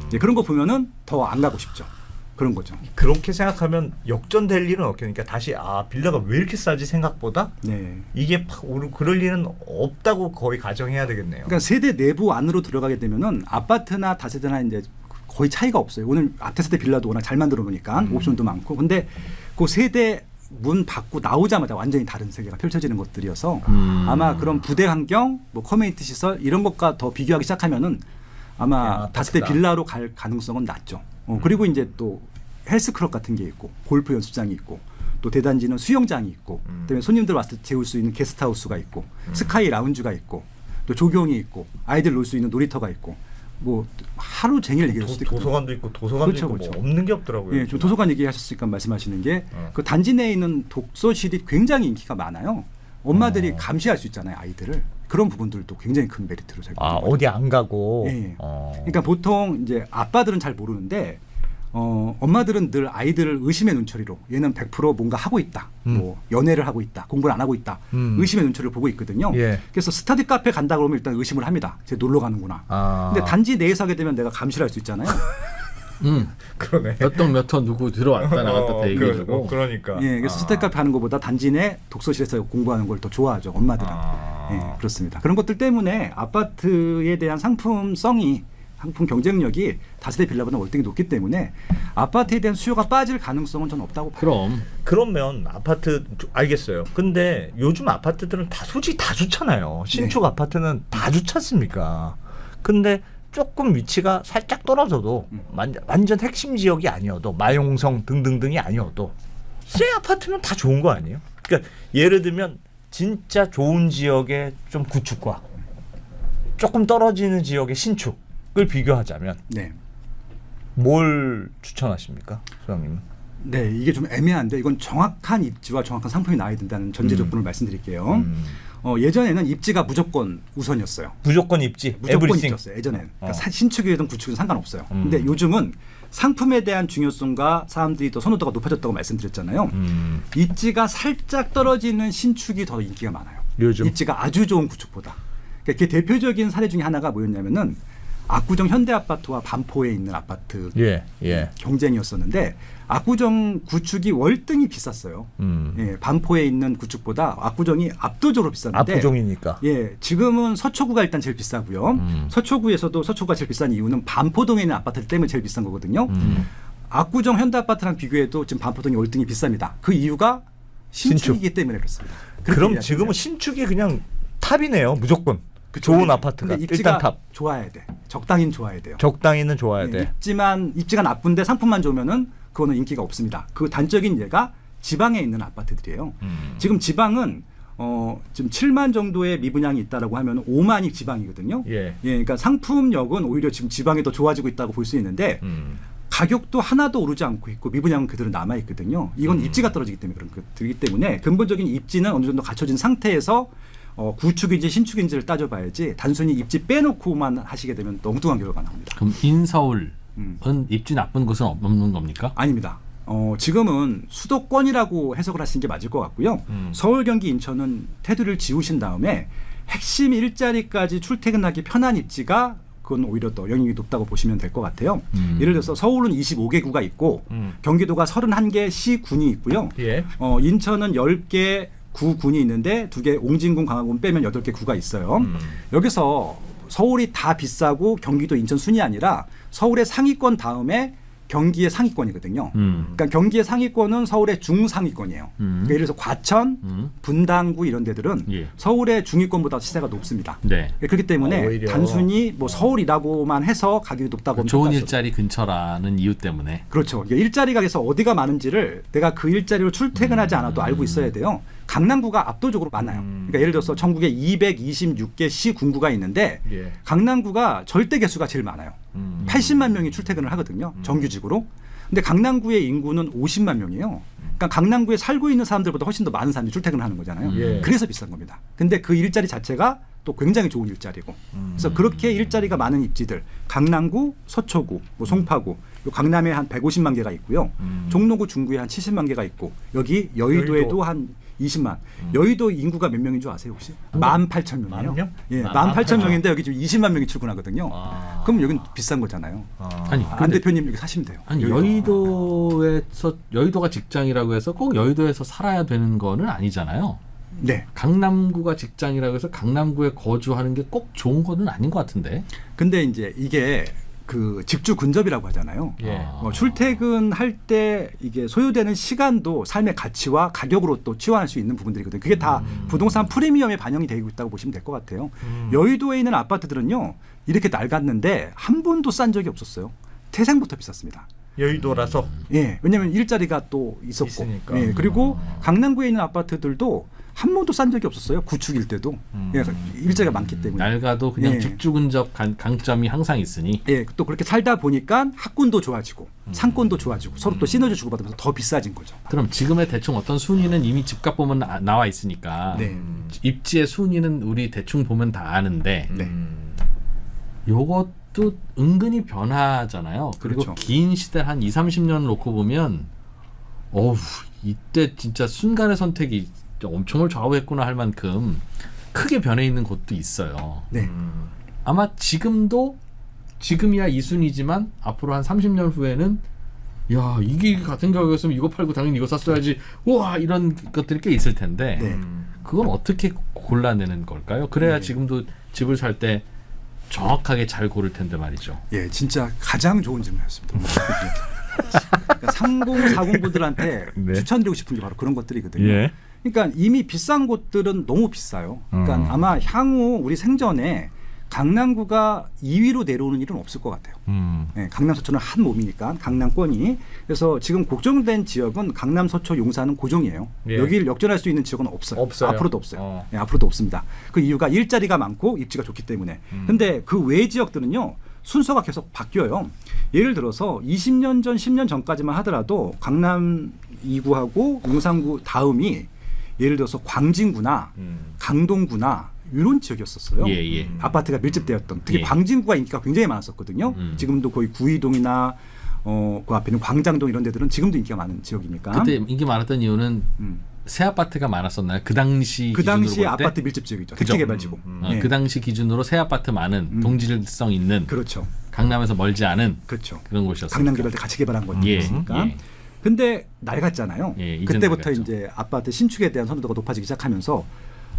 이제 그런 거 보면은 더 안 가고 싶죠. 그런 거죠. 그렇게 생각하면 역전될 일은 없겠니까 다시 빌라가 왜 이렇게 싸지 생각보다 네. 이게 팍 오르고 그럴 일은 없다고 거의 가정해야 되겠네요. 그러니까 세대 내부 안으로 들어가게 되면은 아파트나 다세대나 이제 거의 차이가 없어요. 오늘 다세대 빌라도 워낙 잘 만들어 놓으니까 옵션도 많고. 근데 그 세대 문 밖고 나오자마자 완전히 다른 세계가 펼쳐지는 것들이어서 아마 그런 부대 환경, 뭐 커뮤니티 시설 이런 것과 더 비교하기 시작하면은 아마 다세대 빌라로 갈 가능성은 낮죠. 그리고 이제 또 헬스클럽 같은 게 있고 골프 연습장이 있고 또 대단지는 수영장이 있고 그다음에 손님들 왔을 때 재울 수 있는 게스트하우스가 있고 스카이 라운지가 있고 또 조경이 있고 아이들 놀 수 있는 놀이터가 있고 뭐 하루 종일 얘기할 수도 있고 도서관도 있고 도서관도 그렇죠, 있고 그렇죠. 뭐 없는 게 없더라고요. 예, 좀 도서관 얘기하셨으니까 말씀하시는 게 그 단지 내에 있는 독서실이 굉장히 인기가 많아요. 엄마들이 감시할 수 있잖아요, 아이들을. 그런 부분들도 굉장히 큰 메리트로 제가 보는 거죠. 어디 안 가고. 예. 그러니까 보통 이제 아빠들은 잘 모르는데 엄마들은 늘 아이들을 의심의 눈초리로 얘는 100% 뭔가 하고 있다. 뭐 연애를 하고 있다. 공부를 안 하고 있다. 의심의 눈초리를 보고 있거든요. 예. 그래서 스터디 카페 간다 그러면 일단 의심을 합니다. 쟤 놀러 가는구나. 근데 단지 내에서 하게 되면 내가 감시를 할 수 있잖아요. 그러네. 몇 호 누구 들어왔다 나갔다 다 얘기해주고. 그러니까. 예, 그래서 스터디 카페 하는 것보다 단지 내 독서실에서 공부하는 걸 더 좋아하죠. 엄마들은. 예, 그렇습니다. 그런 것들 때문에 아파트에 대한 상품성이 상품 경쟁력이 다세대 빌라보다 월등히 높기 때문에 아파트에 대한 수요가 빠질 가능성은 전 없다고 봐요. 그럼 그러면 아파트 알겠어요. 근데 요즘 아파트들은 다 솔직히 다 좋잖아요. 신축 아파트는 다 좋지 않습니까? 근데 조금 위치가 살짝 떨어져도 완전 핵심 지역이 아니어도 마용성 등등등이 아니어도 새 아파트면 다 좋은 거 아니에요? 그러니까 예를 들면 진짜 좋은 지역의 좀 구축과 조금 떨어지는 지역의 신축을 비교하자면 네. 뭘 추천하십니까, 소장님은? 네, 이게 좀 애매한데 이건 정확한 입지와 정확한 상품이 나와야 된다는 전제 조건을 말씀드릴게요. 예전에는 입지가 무조건 우선이었어요. 무조건 입지, 무조건 에브리띵. 입지였어요. 예전에는. 그러니까 신축이든 구축이든 상관없어요. 근데 요즘은 상품에 대한 중요성과 사람들이 더 선호도가 높아졌다고 말씀드렸잖아요. 입지가 살짝 떨어지는 신축이 더 인기가 많아요. 요즘. 입지가 아주 좋은 구축보다. 그러니까 그 대표적인 사례 중에 하나가 뭐였냐면은 압구정 현대아파트와 반포에 있는 아파트 예. 경쟁이었었는데 압구정 구축이 월등히 비쌌어요. 예, 반포에 있는 구축보다 압구정이 압도적으로 비쌌는데 압구정이니까. 예, 지금은 서초구가 일단 제일 비싸고요. 서초구에서도 서초구가 제일 비싼 이유는 반포동에 있는 아파트 때문에 제일 비싼 거거든요. 압구정 현대아파트랑 비교해도 지금 반포동이 월등히 비쌉니다. 그 이유가 신축이기 때문에 그렇습니다. 그럼 지금은 신축이 그냥 탑이네요, 무조건. 그쵸. 좋은 아파트가 근데 입지가 일단 탑. 좋아야 돼. 적당히는 좋아야 돼요. 적당히는 좋아야 돼. 입지가 나쁜데 상품만 좋으면은 그거는 인기가 없습니다. 그 단적인 예가 지방에 있는 아파트들이에요. 지금 지방은 지금 7만 정도의 미분양이 있다라고 하면 5만이 지방이거든요. 예. 그러니까 상품력은 오히려 지금 지방이 더 좋아지고 있다고 볼 수 있는데 가격도 하나도 오르지 않고 있고 미분양은 그대로 남아 있거든요. 이건 입지가 떨어지기 때문에 그런 것들이기 때문에 근본적인 입지는 어느 정도 갖춰진 상태에서 구축인지 신축인지를 따져봐야지 단순히 입지 빼놓고만 하시게 되면 엉뚱한 결과가 나옵니다. 그럼 인서울은 입지 나쁜 곳은 없는 겁니까? 아닙니다. 지금은 수도권이라고 해석을 하시는 게 맞을 것 같고요. 서울, 경기, 인천은 테두리를 지우신 다음에 핵심 일자리까지 출퇴근하기 편한 입지가 그건 오히려 더 영향이 높다고 보시면 될 것 같아요. 예를 들어서 서울은 25개 구가 있고 경기도가 31개 시군이 있고요. 예. 인천은 10개 구군이 있는데 2개 옹진군, 강화군 빼면 8개 구가 있어요. 여기서 서울이 다 비싸고 경기도, 인천 순이 아니라 서울의 상위권 다음에 경기의 상위권이거든요. 그러니까 경기의 상위권은 서울의 중상위권이에요. 그러니까 예를 들어서 과천, 분당구 이런 데들은 예. 서울의 중위권보다 시세가 높습니다. 네. 그렇기 때문에 오히려. 단순히 뭐 서울이라고만 해서 가격이 높다고 하면 좋은 평가할 수 일자리 근처라는 이유 때문에. 그렇죠. 이게 일자리가 그래서 어디가 많은지를 내가 그 일자리로 출퇴근하지 않아도 알고 있어야 돼요. 강남구가 압도적으로 많아요. 그러니까 예를 들어서 전국에 226개 시군구가 있는데 예. 강남구가 절대 개수가 제일 많아요. 80만 명이 출퇴근을 하거든요. 정규직으로. 근데 강남구의 인구는 50만 명이에요. 그러니까 강남구에 살고 있는 사람들보다 훨씬 더 많은 사람들이 출퇴근을 하는 거잖아요. 예. 그래서 비싼 겁니다. 근데 그 일자리 자체가 또 굉장히 좋은 일자리고. 그래서 그렇게 일자리가 많은 입지들, 강남구, 서초구, 뭐 송파구, 요 강남에 한 150만 개가 있고요. 종로구, 중구에 한 70만 개가 있고, 여기 여의도에도 여의도. 한 20만. 여의도 인구가 몇 명인 줄 아세요 혹시? 18,000명이에요. 만 명? 예, 18,000 18,000명인데 여기 지금 20만 명이 출근하거든요. 아. 그럼 여기는 비싼 거잖아요. 아니, 안 근데 대표님 여기 사시면 돼요. 아니 여의도가 직장이라고 해서 꼭 여의도에서 살아야 되는 거는 아니잖아요. 네. 강남구가 직장이라고 해서 강남구에 거주하는 게 꼭 좋은 거는 아닌 것 같은데. 근데 이제 이게 그 직주 근접이라고 하잖아요. 예. 출퇴근할 때 이게 소요되는 시간도 삶의 가치와 가격으로 또 치환할 수 있는 부분들이거든요. 그게 다 부동산 프리미엄에 반영이 되고 있다고 보시면 될 것 같아요. 여의도에 있는 아파트들은요, 이렇게 낡았는데 한 번도 싼 적이 없었어요. 태생부터 비쌌습니다. 여의도라서 예, 왜냐하면 일자리가 또 있었고, 있으니까. 예, 그리고 강남구에 있는 아파트들도 한 번도 싼 적이 없었어요. 구축일 때도 예, 일자리가 많기 때문에. 낡아도 그냥 예. 직주 근접 강점이 항상 있으니. 예, 또 그렇게 살다 보니까 학군도 좋아지고 상권도 좋아지고 서로 또 시너지 주고받으면서 더 비싸진 거죠. 그럼 지금의 대충 어떤 순위는 이미 집값 보면 나와 있으니까 네. 입지의 순위는 우리 대충 보면 다 아는데 네. 요것도 은근히 변하잖아요. 그리고 그렇죠. 긴 시대 한 2, 30년 놓고 보면 어우 이때 진짜 순간의 선택이 엄청을 좌우했구나 할 만큼 크게 변해 있는 곳도 있어요. 네. 아마 지금이야 이 순위지만 앞으로 한 30년 후에는 야 이게 같은 가격이었으면 이거 팔고 당연히 이거 샀어야지 우와 이런 것들이 꽤 있을 텐데 네. 그건 어떻게 골라내는 걸까요? 그래야 네. 지금도 집을 살 때 정확하게 잘 고를 텐데 말이죠. 예, 진짜 가장 좋은 질문이었습니다. 그러니까 3040분들한테 네. 추천드리고 싶은 게 바로 그런 것들이거든요. 예. 그러니까 이미 비싼 곳들은 너무 비싸요. 그러니까 아마 향후 우리 생전에 강남구가 2위로 내려오는 일은 없을 것 같아요. 네, 강남 서초는 한 몸이니까 강남권이. 그래서 지금 고정된 지역은 강남 서초 용산은 고정이에요. 예. 여기를 역전할 수 있는 지역은 없어요. 없어요. 앞으로도 없어요. 어. 네, 앞으로도 없습니다. 그 이유가 일자리가 많고 입지가 좋기 때문에. 근데 그 외 지역들은요. 순서가 계속 바뀌어요. 예를 들어서 20년 전, 10년 전까지만 하더라도 강남 2구하고 용산구 다음이 예를 들어서 광진구나 강동구나 이런 지역이었었어요. 예, 예. 아파트가 밀집되었던 특히 예. 광진구가 인기가 굉장히 많았었거든요. 지금도 거의 구이동이나 그 앞에 있는 광장동 이런 데들은 지금도 인기가 많은 지역이니까. 그때 인기 많았던 이유는 음. 새 아파트가 많았었나요? 그 당시 그 당시에 기준으로 볼 때? 아파트 밀집 지역이죠. 그죠? 택지개발지구. 예. 그 당시 기준으로 새 아파트 많은 동질성 있는 그렇죠. 강남에서 멀지 않은 그렇죠. 그런 곳이었어요. 강남 개발 때 같이 개발한 예, 거니까. 예. 근데 낡았잖아요. 예, 이전 그때부터 낡았죠. 이제 아파트 신축에 대한 선호도가 높아지기 시작하면서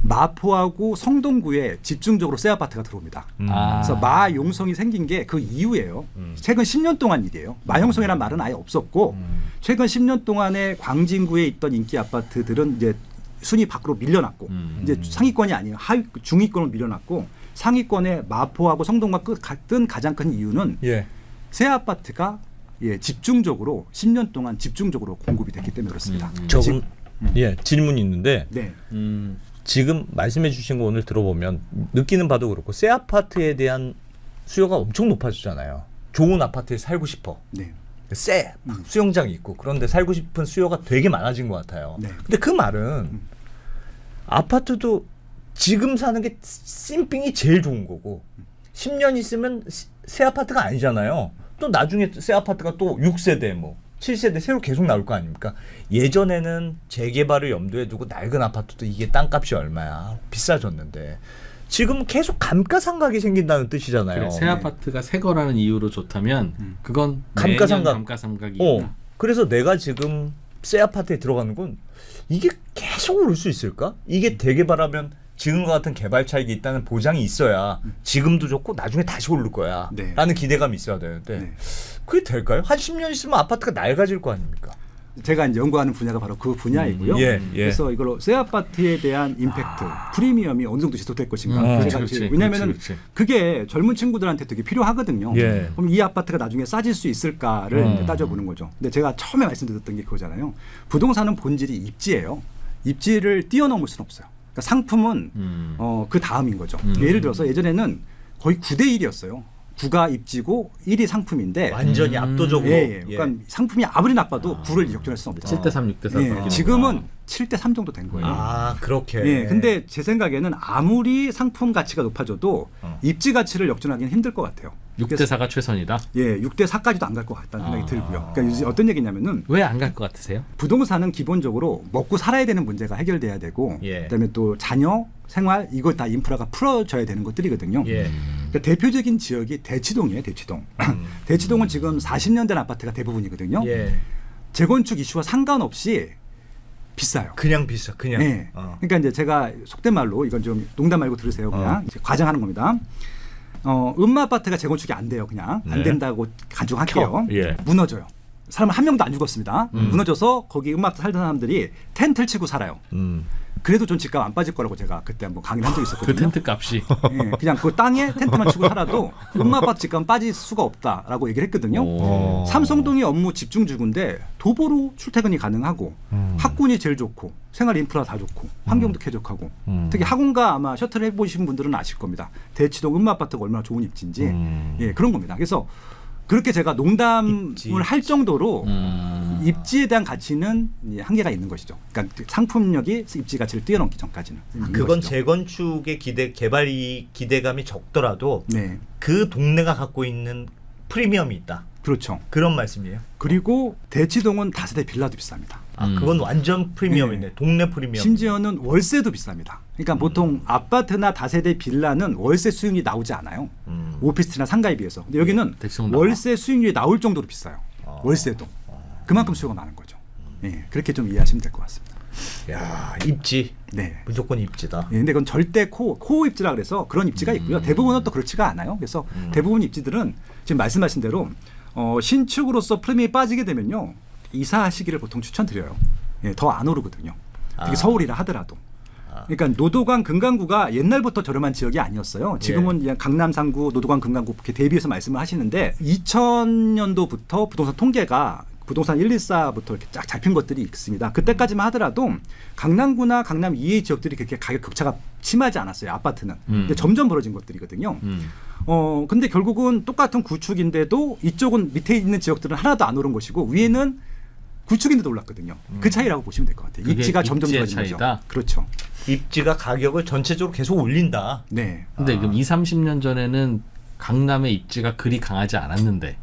마포하고 성동구에 집중적으로 새 아파트가 들어옵니다. 그래서 마용성이 생긴 게 그 이후예요. 최근 10년 동안 일이에요. 마용성이라는 말은 아예 없었고 최근 10년 동안에 광진구에 있던 인기 아파트들은 이제 순위 밖으로 밀려났고 이제 상위권이 아니에요. 중위권으로 밀려났고 상위권에 마포하고 성동과 같은 가장 큰 이유는 예. 새 아파트가 집중적으로 10년 동안 집중적으로 공급이 됐기 때문에 그렇습니다. 조금 질문이 있는데 네. 지금 말씀해 주신 거 오늘 들어보면 느끼는 바도 그렇고 새 아파트에 대한 수요가 엄청 높아지잖아요. 좋은 아파트에 살고 싶어. 네. 새 수영장이 있고 그런데 살고 싶은 수요가 되게 많아진 것 같아요. 네. 근데 그 말은 아파트도 지금 사는 게 씀빙이 제일 좋은 거고 10년 있으면 새 아파트가 아니잖아요. 또 나중에 새 아파트가 또 6세대 뭐 7세대 새로 계속 나올 거 아닙니까? 예전에는 재개발을 염두에 두고 낡은 아파트도 이게 땅값이 얼마야 비싸졌는데 지금 계속 감가상각이 생긴다는 뜻이잖아요. 그래, 새 아파트가 새 거라는 이유로 좋다면 그건 감가상각. 매년 감가상각이 있다. 그래서 내가 지금 새 아파트에 들어가는 건 이게 계속 오를 수 있을까? 이게 재개발하면 지금과 같은 개발 차익이 있다는 보장이 있어야 지금도 좋고 나중에 다시 오를 거야 네. 라는 기대감이 있어야 되는데 네. 그게 될까요? 한 10년 있으면 아파트가 낡아질 거 아닙니까? 제가 이제 연구하는 분야가 바로 그 분야이고요. 예. 그래서 이걸로 새 아파트에 대한 임팩트, 프리미엄이 어느 정도 지속될 것인가. 제가 그렇지, 왜냐하면 그렇지. 그게 젊은 친구들한테 되게 필요하거든요. 예. 그럼 이 아파트가 나중에 싸질 수 있을까를 이제 따져보는 거죠. 근데 제가 처음에 말씀드렸던 게 그거잖아요. 부동산은 본질이 입지예요. 입지를 뛰어넘을 수는 없어요. 그러니까 상품은 그 다음인 거죠. 예를 들어서 예전에는 거의 9대 1이었어요. 9가 입지고 1이 상품인데 완전히 압도적으로. 예, 예. 그러니까 상품이 아무리 나빠도 9를 역전할 수는 없죠. 7대 3, 6대 4. 예, 지금은 7대 3 정도 된 거예요. 아 그렇게. 예, 근데 제 생각에는 아무리 상품 가치가 높아져도 입지 가치를 역전하기는 힘들 것 같아요. 6대 4가 최선이다. 예, 6대 4까지도 안 갈 것 같다는 생각이 들고요. 그러니까 이제 어떤 얘기냐면은 왜 안 갈 것 같으세요? 부동산은 기본적으로 먹고 살아야 되는 문제가 해결돼야 되고 예. 그다음에 또 자녀 생활 이거 다 인프라가 풀어져야 되는 것들이거든요. 예. 그러니까 대표적인 지역이 대치동이에요. 대치동. 대치동은 지금 40년 된 아파트가 대부분이거든요. 예. 재건축 이슈와 상관없이 비싸요. 그냥 비싸. 그냥. 네. 그러니까 이제 제가 속된 말로 이건 좀 농담 말고 들으세요. 그냥 이제 과장하는 겁니다. 음마 아파트가 재건축이 안 돼요. 그냥 안 네. 된다고 가정할게요. 예. 무너져요. 사람 한 명도 안 죽었습니다. 무너져서 거기 음마 아파트 살던 사람들이 텐트를 치고 살아요. 그래도 전 집값 안 빠질 거라고 제가 그때 한번 강의를 한 적이 그 있었거든요. 텐트 값이 예, 그냥 그 땅에 텐트만 치고 살아도 음마 아파트 집값은 빠질 수가 없다라고 얘기를 했거든요. 오. 삼성동이 업무 집중주구인데 도보로 출퇴근이 가능하고 학군이 제일 좋고 생활 인프라 다 좋고 환경도 쾌적하고 특히 학원가 아마 셔틀 해보신 분들은 아실 겁니다. 대치동 음마 아파트가 얼마나 좋은 입지인지 예, 그런 겁니다. 그래서 그렇게 제가 농담을 입지. 할 정도로 입지에 대한 가치는 한계가 있는 것이죠. 그러니까 상품력이 입지 가치를 뛰어넘기 전까지는. 있는 그건 것이죠. 재건축의 개발이 기대감이 적더라도 네, 그 동네가 갖고 있는 프리미엄이 있다. 그렇죠. 그런 말씀이에요. 그리고 대치동은 다세대 빌라도 비쌉니다. 아, 그건 완전 프리미엄이네. 네. 동네 프리미엄. 심지어는 월세도 비쌉니다. 그러니까 보통 아파트나 다세대 빌라는 월세 수익률이 나오지 않아요. 오피스텔이나 상가에 비해서. 근데 여기는 대충 나와. 월세 수익률이 나올 정도로 비싸요. 월세도. 그만큼 수요가 많은 거죠. 예, 그렇게 좀 이해하시면 될 것 같습니다. 야, 입지. 네. 무조건 입지다. 예, 근데 그건 절대 코어 입지라 그래서 그런 입지가 있고요. 대부분은 또 그렇지가 않아요. 그래서 대부분 입지들은 지금 말씀하신 대로 신축으로서 프리미엄이 빠지게 되면요. 이사 시기를 보통 추천드려요. 예, 더 안 오르거든요. 특히 아. 서울이라 하더라도. 그러니까 노도강 금강구가 옛날부터 저렴한 지역이 아니었어요. 지금은 그냥 강남 상구, 노도강 금강구 이렇게 대비해서 말씀을 하시는데 2000년도부터 부동산 통계가 부동산 114부터 이렇게 쫙 잡힌 것들이 있습니다. 그때까지만 하더라도 강남구나 강남 이외의 지역들이 그렇게 가격 격차가 심하지 않았어요. 아파트는. 근데 점점 벌어진 것들이거든요. 근데 결국은 똑같은 구축인데도 이쪽은 밑에 있는 지역들은 하나도 안 오른 것이고 위에는 구축인데도 올랐거든요. 그 차이라고 보시면 될 것 같아요. 그게 입지가 점점 입지의 좋아진 차이다? 거죠. 그렇죠. 입지가 가격을 전체적으로 계속 올린다. 네. 근데 그럼 20, 30년 전에는 강남의 입지가 그리 강하지 않았는데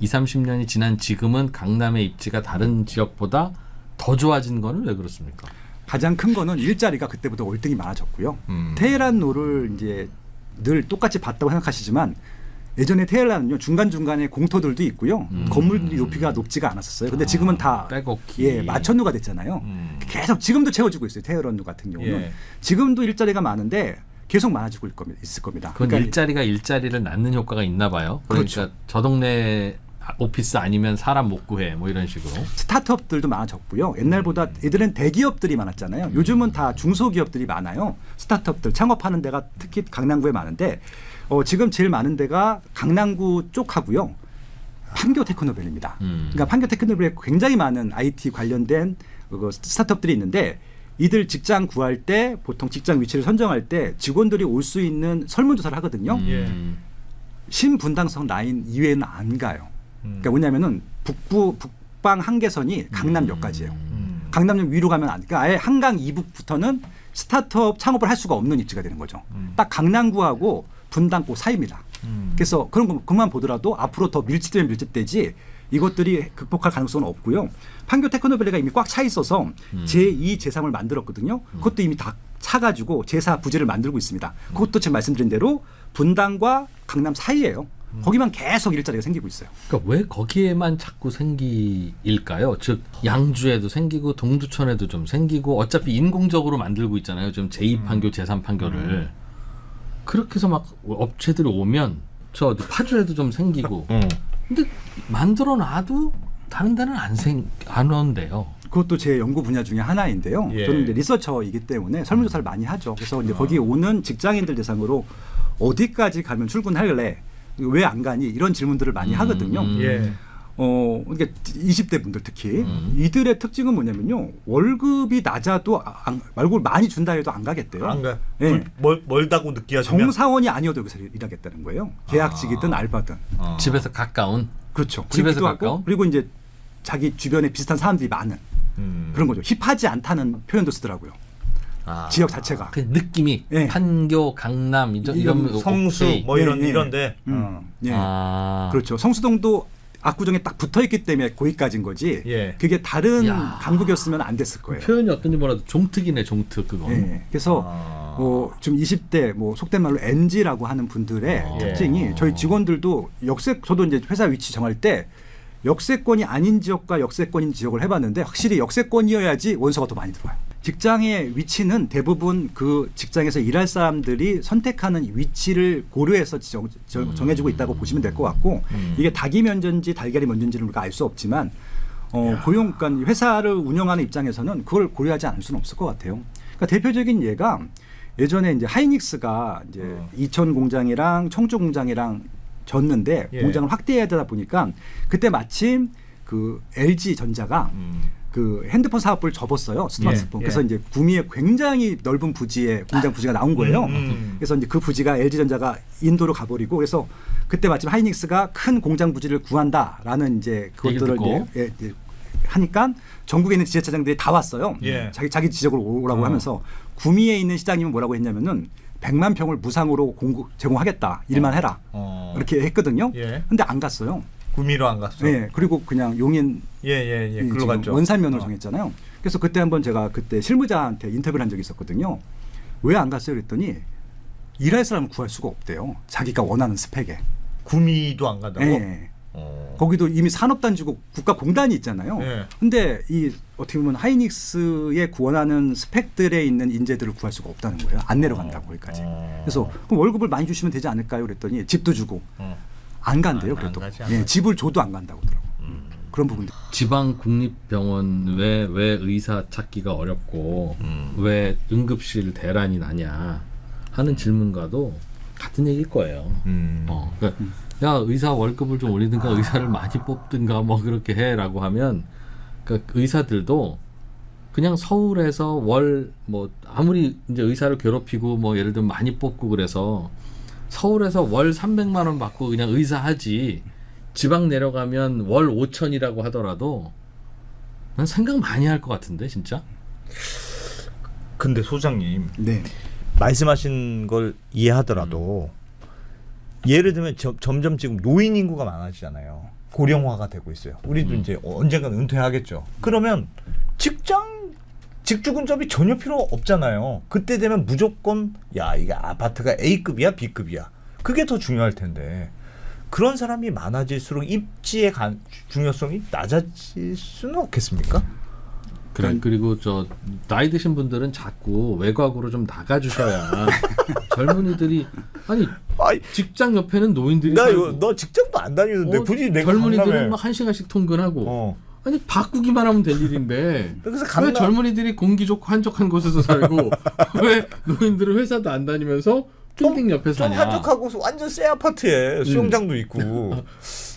20, 30년이 지난 지금은 강남의 입지가 다른 지역보다 더 좋아진 거는 왜 그렇습니까? 가장 큰 거는 일자리가 그때부터 월등히 많아졌고요. 테헤란로를 이제 늘 똑같이 봤다고 생각하시지만 예전에 테헤란은요 중간중간에 공터들도 있고요. 건물 높이가 높지가 않았었어요. 근데 지금은 다 백오키. 예, 마천루가 됐잖아요. 계속 지금도 채워지고 있어요. 테헤란로 같은 경우는. 예. 지금도 일자리가 많은데 계속 많아지고 있을 겁니다. 그건 그러니까 일자리가 일자리를 낳는 효과가 있나 봐요. 그러니까 그렇죠. 저 동네 오피스 아니면 사람 못 구해 뭐 이런 식으로. 스타트업들도 많아졌고요. 옛날보다 예전엔 대기업들이 많았잖아요. 요즘은 다 중소기업들이 많아요. 스타트업들 창업하는 데가 특히 강남구에 많은데 지금 제일 많은 데가 강남구 쪽하고요. 판교 테크노밸리입니다. 그러니까 판교 테크노밸리에 굉장히 많은 IT 관련된 스타트업들이 있는데 이들 직장 구할 때 보통 직장 위치를 선정할 때 직원들이 올 수 있는 설문조사를 하거든요. 신분당선 라인 이외에는 안 가요. 그러니까 뭐냐면은 북방 한계선이 강남역까지예요. 강남역 위로 가면 안 돼. 그러니까 아예 한강 이북부터는 스타트업 창업을 할 수가 없는 입지가 되는 거죠. 딱 강남구하고 분당구 사이입니다. 그래서 그런 것만 보더라도 앞으로 더 밀집되면 밀집되지 이것들이 극복할 가능성은 없고요. 판교 테크노밸리가 이미 꽉 차 있어서 제2, 제3을 만들었거든요. 그것도 이미 다 차가지고 제4 부지를 만들고 있습니다. 그것도 지금 말씀드린 대로 분당과 강남 사이예요. 거기만 계속 일자리가 생기고 있어요. 그러니까 왜 거기에만 자꾸 생기일까요? 즉 양주에도 생기고 동두천에도 좀 생기고 어차피 인공적으로 만들고 있잖아요. 좀 제2판교, 제3판교를. 그렇게 해서 막 업체들이 오면 저 어디 파주에도 좀 생기고 근데 만들어 놔도 다른 데는 안 온대요. 그것도 제 연구 분야 중에 하나인데요. 예. 저는 이제 리서처이기 때문에 설문조사를 많이 하죠. 그래서 이제 거기 오는 직장인들 대상으로 어디까지 가면 출근할래? 왜 안 가니? 이런 질문들을 많이 하거든요. 예. 그러니까 20대 분들 특히 이들의 특징은 뭐냐면요. 월급이 낮아도 월급을 많이 준다 해도 안 가겠대요. 안 가. 예. 멀다고 느끼하시면 정사원이 아니어도 여기서 일하겠다는 거예요. 계약직이든 알바든. 집에서 가까운. 그렇죠. 집에서 그러기도 하고, 가까운? 그리고 이제 자기 주변에 비슷한 사람들이 많은 그런 거죠. 힙하지 않다는 표현도 쓰더라고요. 아, 지역 자체가. 그 느낌이 예. 판교, 강남 이런 성수 오케이. 뭐 이런 예, 예. 이런데 예. 아, 그렇죠. 성수동도 압구정에 딱 붙어 있기 때문에 거기까지인 거지. 예. 그게 다른 야. 강북이었으면 안 됐을 거예요. 표현이 어떤지 몰라도 종특이네 종특 그거. 예. 그래서 좀 20대 속된 말로 MZ라고 하는 분들의 특징이 저희 직원들도 저도 이제 회사 위치 정할 때 역세권이 아닌 지역과 역세권인 지역을 해봤는데 확실히 역세권이어야지 원서가 더 많이 들어와요. 직장의 위치는 대부분 그 직장에서 일할 사람들이 선택하는 위치를 고려해서 정해지고 있다고 보시면 될 것 같고 이게 닭이 먼저인지 달걀이 먼저인지는 우리가 알 수 없지만 그러니까 회사를 운영하는 입장에서는 그걸 고려하지 않을 수는 없을 것 같아요. 그러니까 대표적인 예가 예전에 이제 하이닉스가 이제 이천 공장이랑 청주 공장이랑 졌는데 예. 공장을 확대해야 되다 보니까 그때 마침 그 LG 전자가 그 핸드폰 사업을 접었어요. 스마트폰. 예. 그래서 이제 구미에 굉장히 넓은 부지에 공장 부지가 나온 거예요. 그래서 이제 그 부지가 LG 전자가 인도로 가버리고 그래서 그때 마침 하이닉스가 큰 공장 부지를 구한다라는 이제 그것들을 이제 하니까 전국에 있는 지자체장들이 다 왔어요. 예. 자기 지역으로 오라고 하면서 구미에 있는 시장님은 뭐라고 했냐면은 100만 평을 무상으로 제공하겠다. 일만 해라. 이렇게 했거든요. 예. 근데 안 갔어요. 구미로 안 갔어. 네, 그리고 그냥 용인 글로 지금 갔죠. 원산면으로 정했잖아요. 그래서 그때 한번 제가 그때 실무자한테 인터뷰를 한 적이 있었거든요. 왜 안 갔어요? 그랬더니 일할 사람을 구할 수가 없대요. 자기가 원하는 스펙에. 구미도 안 간다고? 네. 거기도 이미 산업단지고 국가공단이 있잖아요. 예. 근데 이 어떻게 보면 하이닉스에 구원하는 스펙들에 있는 인재들을 구할 수가 없다는 거예요. 안 내려간다고 거기까지. 그래서 그럼 월급을 많이 주시면 되지 않을까요? 그랬더니 집도 주고 안 간대요. 그래도 집을 줘도 안 간다고 하더라고요. 그런 부분들. 지방 국립병원 왜 의사 찾기가 어렵고 왜 응급실 대란이 나냐 하는 질문과도 같은 얘기일 거예요. 그러니까 야 의사 월급을 좀 올리든가 의사를 많이 뽑든가 뭐 그렇게 해라고 하면 그러니까 의사들도 그냥 서울에서 월 뭐 아무리 이제 의사를 괴롭히고 뭐 예를 들면 많이 뽑고 그래서 서울에서 월 300만 원 받고 그냥 의사 하지 지방 내려가면 월 5천이라고 하더라도 난 생각 많이 할 것 같은데 진짜. 근데 소장님 네. 말씀하신 걸 이해하더라도 예를 들면 점점 지금 노인 인구가 많아지잖아요. 고령화가 되고 있어요. 우리도 이제 언젠간 은퇴하겠죠. 그러면 직주 근접이 전혀 필요 없잖아요. 그때 되면 무조건 야 이게 아파트가 A급이야 B급이야. 그게 더 중요할 텐데 그런 사람이 많아질수록 입지의 중요성이 낮아질 수는 없겠습니까? 그래, 그리고 저 나이 드신 분들은 자꾸 외곽으로 좀 나가주셔야 젊은이들이 아니 직장 옆에는 노인들이 살고 너 직장도 안 다니는데 굳이 내가 젊은이들은 강남에 막 1시간씩 통근하고 아니 바꾸기만 하면 될 일인데 그래서 왜 젊은이들이 공기 좋고 한적한 곳에서 살고 왜 노인들은 회사도 안 다니면서 빌딩 옆에 좀 사냐. 한적하고 완전 새 아파트에 수영장도 있고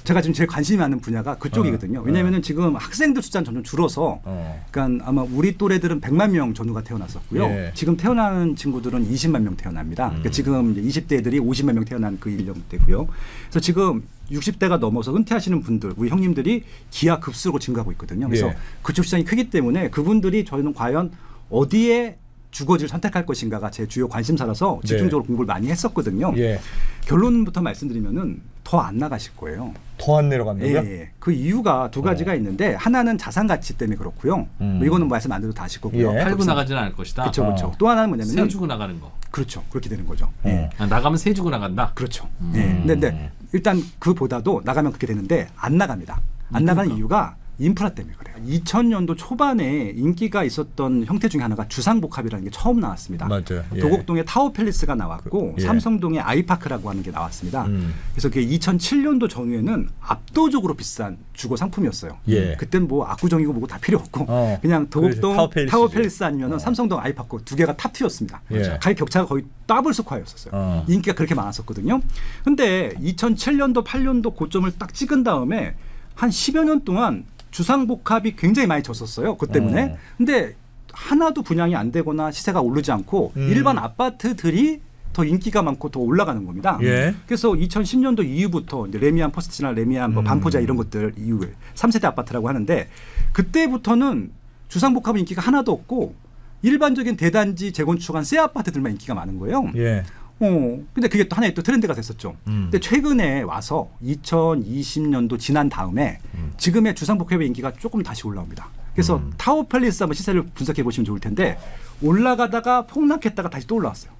제가 지금 제일 관심이 많은 분야가 그쪽이거든요. 왜냐하면 지금 학생들 숫자는 점점 줄어서 그러니까 아마 우리 또래들은 100만 명 전후가 태어났었고요. 예. 지금 태어나는 친구들은 20만 명 태어납니다. 그러니까 지금 이제 20대들이 50만 명 태어난 그 연령대고요. 그래서 지금 60대가 넘어서 은퇴하시는 분들, 우리 형님들이 기하급수로 증가하고 있거든요. 그래서 예. 그쪽 시장이 크기 때문에 그분들이 저희는 과연 어디에 주거지를 선택할 것인가가 제 주요 관심사라서 집중적으로 공부를 많이 했었거든요. 예. 결론부터 말씀드리면은 더 안 나가실 거예요. 더 안 내려간다고요? 예. 그 이유가 두 가지가 있는데 하나는 자산 가치 때문에 그렇고요. 뭐 이거는 말씀 안 드려도 다 아실 거고요. 예. 팔고 나가지는 않을 것이다. 그렇죠, 그렇죠. 또 하나는 뭐냐면 세 주고 나가는 거. 그렇죠, 그렇게 되는 거죠. 예. 나가면 세 주고 나간다. 그렇죠. 예. 근데 일단 그보다도 나가면 그렇게 되는데 안 나갑니다. 안 나가는 이유가 인프라 때문에 그래요. 2000년도 초반에 인기가 있었던 형태 중에 하나가 주상복합이라는 게 처음 나왔습니다. 맞아요. 예. 도곡동에 타워팰리스가 나왔고 예. 삼성동에 아이파크라고 하는 게 나왔습니다. 그래서 그게 2007년도 전후에는 압도적으로 비싼 주거 상품이었어요. 예. 그땐 뭐 압구정이고 뭐고 다 필요 없고 그냥 그래서 도곡동 타워팰리스죠. 타워팰리스 아니면 삼성동 아이파크 두 개가 탑2였습니다. 예. 가격 격차가 거의 더블 스코어였었어요. 인기가 그렇게 많았었거든요. 근데 2007년도 8년도 고점을 딱 찍은 다음에 한 10여 년 동안 주상복합이 굉장히 많이 졌었어요. 그 때문에. 근데 하나도 분양이 안 되거나 시세가 오르지 않고 일반 아파트들이 더 인기가 많고 더 올라가는 겁니다. 예. 그래서 2010년도 이후부터 이제 레미안 퍼스트나 레미안 뭐 반포자 이런 것들 이후에 3세대 아파트라고 하는데 그때부터는 주상복합 인기가 하나도 없고 일반적인 대단지 재건축한 새 아파트들만 인기가 많은 거예요. 예. 근데 그게 또 하나의 또 트렌드가 됐었죠. 근데 최근에 와서 2020년도 지난 다음에 지금의 주상복합의 인기가 조금 다시 올라옵니다. 그래서 타워팰리스 한번 시세를 분석해 보시면 좋을 텐데 올라가다가 폭락했다가 다시 또 올라왔어요.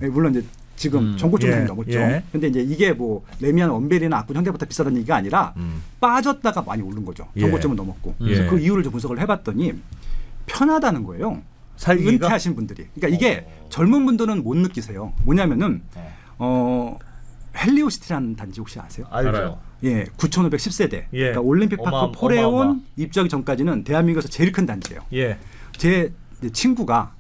네, 물론 이제 지금 전고점을 예, 넘었죠. 예. 근데 이제 이게 뭐 레미안 원벨이나 압구정 현대보다 비싸다는 얘기가 아니라 빠졌다가 많이 오른 거죠. 예. 전고점을 넘었고. 예. 그래서 그 이유를 좀 분석을 해봤더니 편하다는 거예요. 살기가? 은퇴하신 분들이. 그러니까 이게 젊은 분들은 못 느끼세요. 뭐냐면은 헬리오시티라는 단지 혹시 아세요? 알죠. 예, 9,510세대. 예. 그러니까 올림픽파크 포레온 어마어마. 입주하기 전까지는 대한민국에서 제일 큰 단지예요. 예. 제 이제 친구가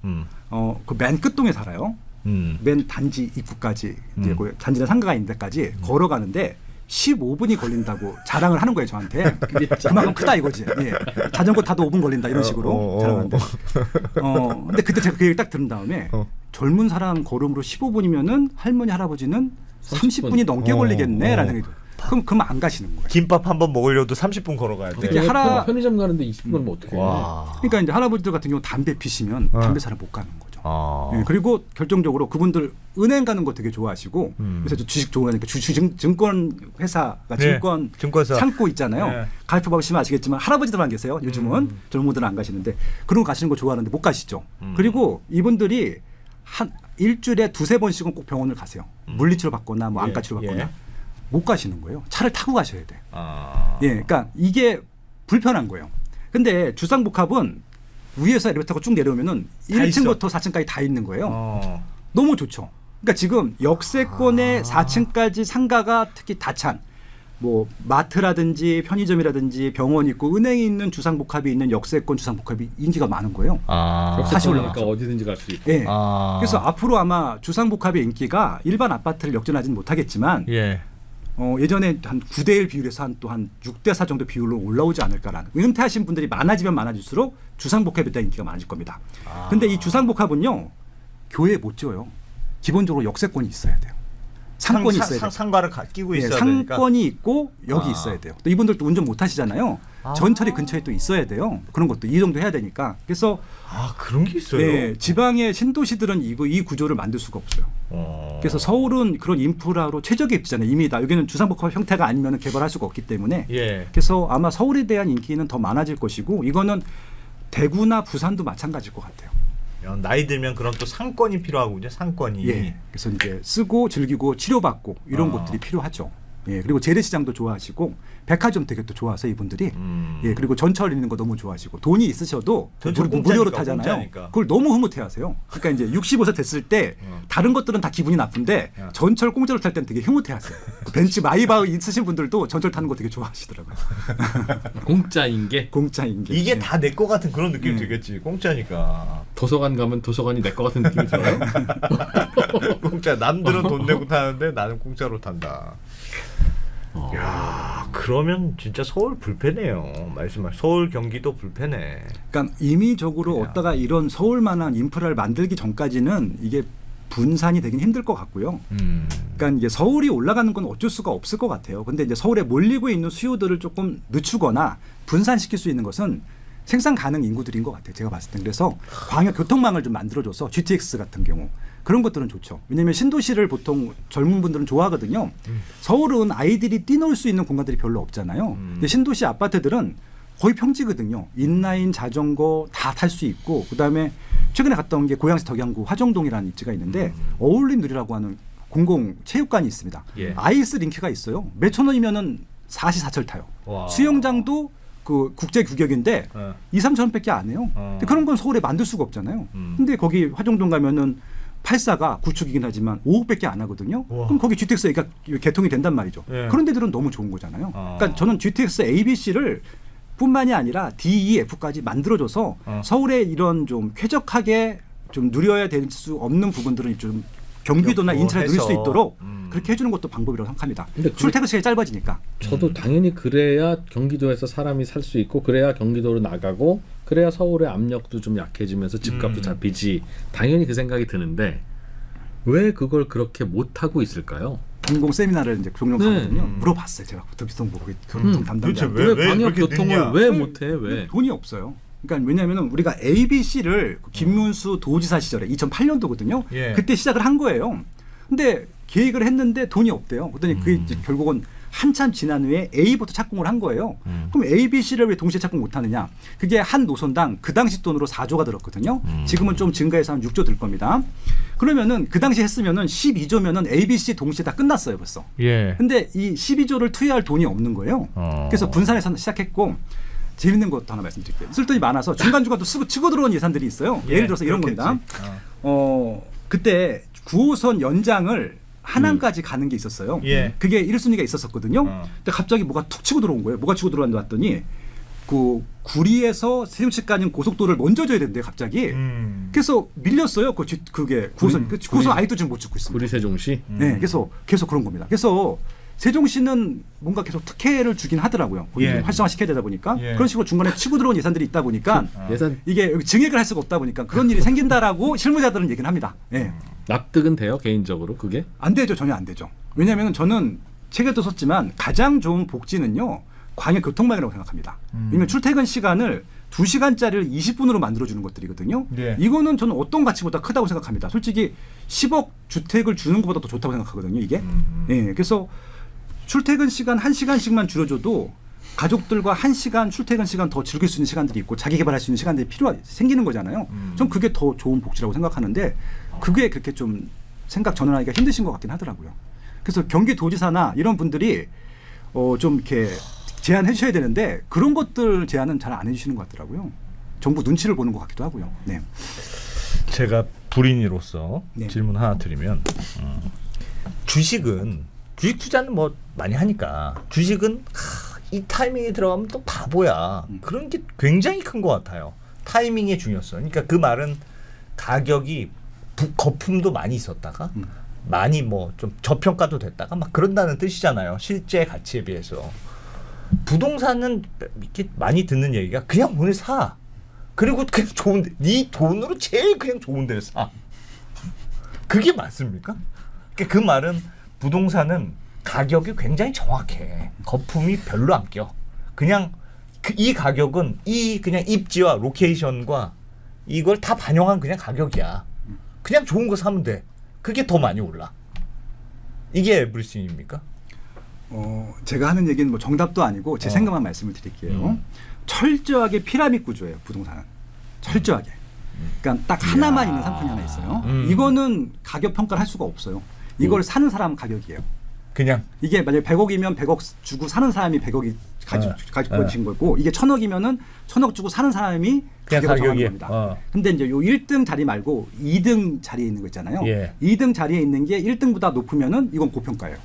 그 맨 끝동에 살아요. 맨 단지 입구까지 이제 그 단지나 상가가 있는 데까지 걸어가는데 15분이 걸린다고 자랑을 하는 거예요 저한테. 그만큼 크다 이거지. 예. 자전거 타도 5분 걸린다 이런 식으로 자랑하는데. 근데 그때 제가 그 얘기 딱 들은 다음에 젊은 사람 걸음으로 15분이면은 할머니 할아버지는 30분이 넘게 걸리겠네라는 생각이 들어요. 그럼 안 가시는 거예요. 김밥 한 번 먹으려도 30분 걸어가야 돼. 이게 편의점 가는데 20분 걸면 어떡해. 와. 그러니까 이제 할아버지들 같은 경우 담배 피시면 담배 사러 못 가는 거죠. 아. 예, 그리고 결정적으로 그분들 은행 가는 거 되게 좋아하시고 그래서 저 주식 좋아하니까 증권 회사가 증권 증권사. 창고 있잖아요. 네. 가입해 보시면 아시겠지만 할아버지들만 계세요. 요즘은 젊은들은 안 가시는데 그런 거 가시는 거 좋아하는데 못 가시죠. 그리고 이분들이 한 일주일에 2-3번씩은 꼭 병원을 가세요. 물리치료 받거나 뭐 안과 치료 받거나 못 가시는 거예요. 차를 타고 가셔야 돼. 예, 그러니까 이게 불편한 거예요. 근데 주상복합은 위에서 엘리베이터가 쭉 내려오면은 1층부터 4층까지 다 있는 거예요. 너무 좋죠. 그러니까 지금 역세권의 4층까지 상가가 특히 다찬 뭐 마트라든지 편의점이라든지 병원 있고 은행이 있는 주상복합이 있는 역세권 주상복합이 인기가 많은 거예요. 다시 올라가죠. 어디든지 갈 수 있고. 예. 그래서 앞으로 아마 주상복합의 인기가 일반 아파트를 역전하지는 못하겠지만 예. 예전에 한 9대1 비율에서 한 6대4 정도 비율로 올라오지 않을까라는. 은퇴하신 분들이 많아지면 많아질수록 주상복합에 대한 인기가 많아질 겁니다. 근데 이 주상복합은요 교회에 못 지어요. 기본적으로 역세권이 있어야 돼요. 상권이 있어야 돼요. 상가를 끼고 있어야 되니까. 상권이 있고 여기 있어야 돼요. 또 이분들도 운전 못 하시잖아요. 전철이 근처에 또 있어야 돼요. 그런 것도 이동도 해야 되니까. 그래서 그런 게 있어요. 네, 지방의 신도시들은 이 구조를 만들 수가 없어요. 그래서 서울은 그런 인프라로 최적의 입지잖아요. 이미 다 여기는 주상복합 형태가 아니면 개발할 수가 없기 때문에. 예. 그래서 아마 서울에 대한 인기는 더 많아질 것이고 이거는 대구나 부산도 마찬가지일 것 같아요. 나이 들면 그런 또 상권이 필요하군요. 상권이. 예. 그래서 이제 쓰고 즐기고 치료받고 이런 것들이 필요하죠. 예. 그리고 재래시장도 좋아하시고 백화점 되게 또 좋아서 이분들이 예. 그리고 전철 있는 거 너무 좋아하시고 돈이 있으셔도 전철 무료로 공짜니까, 타잖아요. 공짜니까. 그걸 너무 흐뭇해하세요. 그러니까 이제 65세 됐을 때 다른 것들은 다 기분이 나쁜데 전철 공짜로 탈 때는 되게 흐뭇해하세요. 그 벤츠 마이바흐 있으신 분들도 전철 타는 거 되게 좋아하시더라고요. 공짜인 게. 공짜인 게. 이게 예. 다 내 거 같은 그런 느낌이 들겠지. 공짜니까. 도서관 가면 도서관이 내 거 같은 느낌이 들어요. 공짜. 남들은 돈 내고 타는데 나는 공짜로 탄다. 야, 그러면 진짜 서울 불편해요. 말씀하신 서울 경기도 불편해. 그러니까 임의적으로 어디다가 이런 서울만한 인프라를 만들기 전까지는 이게 분산이 되긴 힘들 것 같고요. 그러니까 이제 서울이 올라가는 건 어쩔 수가 없을 것 같아요. 근데 이제 서울에 몰리고 있는 수요들을 조금 늦추거나 분산시킬 수 있는 것은 생산 가능 인구들인 것 같아요. 제가 봤을 때. 그래서 광역 교통망을 좀 만들어줘서 GTX 같은 경우 그런 것들은 좋죠. 왜냐하면 신도시를 보통 젊은 분들은 좋아하거든요. 서울은 아이들이 뛰놀 수 있는 공간들이 별로 없잖아요. 근데 신도시 아파트들은 거의 평지거든요. 인라인, 자전거 다 탈 수 있고 그다음에 최근에 갔다 온 게 고양시 덕양구 화정동이라는 입지가 있는데 어울림누리라고 하는 공공 체육관이 있습니다. 예. 아이스 링크가 있어요. 몇천 원이면은 4시사철 타요. 와. 수영장도 그 국제 규격인데 2-3천 원밖에 안 해요. 근데 그런 건 서울에 만들 수가 없잖아요. 근데 거기 화정동 가면은 84가 구축이긴 하지만 5억밖에 안 하거든요. 와. 그럼 거기 GTX가 개통이 된단 말이죠. 예. 그런 데들은 너무 좋은 거잖아요. 그러니까 저는 GTX ABC를 뿐만이 아니라 DEF까지 만들어줘서 서울에 이런 좀 쾌적하게 좀 누려야 될 수 없는 부분들은 좀 경기도나 인천에 누릴 수 있도록 그렇게 해주는 것도 방법이라고 생각합니다. 근데 출퇴근 시간이 짧아지니까. 저도 당연히 그래야 경기도에서 사람이 살 수 있고 그래야 경기도로 나가고 그래야 서울의 압력도 좀 약해지면서 집값도 잡히지. 당연히 그 생각이 드는데 왜 그걸 그렇게 못 하고 있을까요? 공공 세미나를 이제 종종 네. 가거든요. 물어봤어요. 제가 교통부 교통 도대체 담당자. 왜 광역 그렇게 교통을 늦냐? 왜 못해? 왜? 돈이 없어요. 그러니까 왜냐하면 우리가 ABC를 김문수 도지사 시절에 2008년도거든요. 예. 그때 시작을 한 거예요. 근데 계획을 했는데 돈이 없대요. 그랬더니 그게 이제 결국은 한참 지난 후에 A부터 착공을 한 거예요. 그럼 A, B, C를 왜 동시에 착공 못하느냐? 그게 한 노선당 그 당시 돈으로 4조가 들었거든요. 지금은 좀 증가해서 한 6조 들 겁니다. 그러면은 그 당시 했으면은 12조면은 A, B, C 동시에 다 끝났어요 벌써. 예. 근데 이 12조를 투여할 돈이 없는 거예요. 그래서 분산해서 시작했고 재밌는 것도 하나 말씀드릴게요. 쓸 돈이 많아서 중간중간 또 치고 들어온 예산들이 있어요. 예를 들어서 이런 그렇겠지. 겁니다. 그때 9호선 연장을 하남까지 가는 게 있었어요. 예. 그게 1순위가 있었었거든요. 근데 갑자기 뭐가 툭 치고 들어온 거예요. 뭐가 치고 들어왔는지 봤더니 그 구리에서 세종시까지는 고속도로를 먼저 줘야 된대요. 갑자기. 그래서 밀렸어요. 그게 9호선. 9호선 아직도 지금 못 짓고 있습니다. 구리 세종시. 네, 그래서 계속 그런 겁니다. 그래서 세종시는 뭔가 계속 특혜를 주긴 하더라고요. 예. 활성화 시켜야 되다 보니까 예. 그런 식으로 중간에 치고 들어온 예산들이 있다 보니까 예산 이게 증액을 할 수가 없다 보니까 그런 일이 생긴다라고 실무자들은 얘기는 합니다. 예. 납득은 돼요 개인적으로 그게? 안 되죠. 전혀 안 되죠. 왜냐하면 저는 책에도 썼지만 가장 좋은 복지는요. 광역 교통망이라고 생각합니다. 왜냐하면 출퇴근 시간을 2시간짜리를 20분으로 만들어주는 것들이거든요. 예. 이거는 저는 어떤 가치보다 크다고 생각합니다. 솔직히 10억 주택을 주는 것보다 더 좋다고 생각하거든요. 이게. 예, 그래서 출퇴근 시간 1시간씩만 줄여줘도 가족들과 1시간 출퇴근 시간 더 즐길 수 있는 시간들이 있고 자기 개발할 수 있는 시간들이 생기는 거잖아요. 전 그게 더 좋은 복지라고 생각하는데 그게 그렇게 좀 생각 전환하기가 힘드신 것 같긴 하더라고요. 그래서 경기도지사나 이런 분들이 좀 이렇게 제안해 주셔야 되는데 그런 것들 제안은 잘 안 해주시는 것 같더라고요. 정부 눈치를 보는 것 같기도 하고요. 네. 제가 불인이로서 네. 질문 하나 드리면 주식 투자는 뭐 많이 하니까 주식은 이 타이밍에 들어가면 또 바보야. 그런 게 굉장히 큰 것 같아요. 타이밍의 중요성. 그러니까 그 말은 가격이 거품도 많이 있었다가 많이 뭐 좀 저평가도 됐다가 막 그런다는 뜻이잖아요. 실제 가치에 비해서. 부동산은 이렇게 많이 듣는 얘기가 그냥 오늘 사. 그리고 그냥 좋은데 네 돈으로 제일 그냥 좋은 데를 사. 그게 맞습니까? 그러니까 그 말은 부동산은 가격이 굉장히 정확해. 거품이 별로 안 껴. 그냥 이 가격은 이 그냥 입지와 로케이션과 이걸 다 반영한 그냥 가격이야. 그냥 좋은 거 사면 돼. 그게 더 많이 올라. 이게 에브리싱입니까? 제가 하는 얘기는 뭐 정답도 아니고 제 생각만 말씀을 드릴게요. 철저하게 피라미드 구조예요. 부동산은. 철저하게. 그러니까 딱 하나만 있는 상품이 하나 있어요. 이거는 가격 평가를 할 수가 없어요. 이걸 사는 사람 가격이에요. 그냥 이게 만약에 100억이면 100억 주고 사는 사람이 100억이 가지고 진 거고 이게 1000억이면은 1000억 주고 사는 사람이 그냥 가격을 정하는 가격이. 겁니다. 근데 이제 요 1등 자리 말고 2등 자리에 있는 거 있잖아요. 예. 2등 자리에 있는 게 1등보다 높으면은 이건 고평가예요.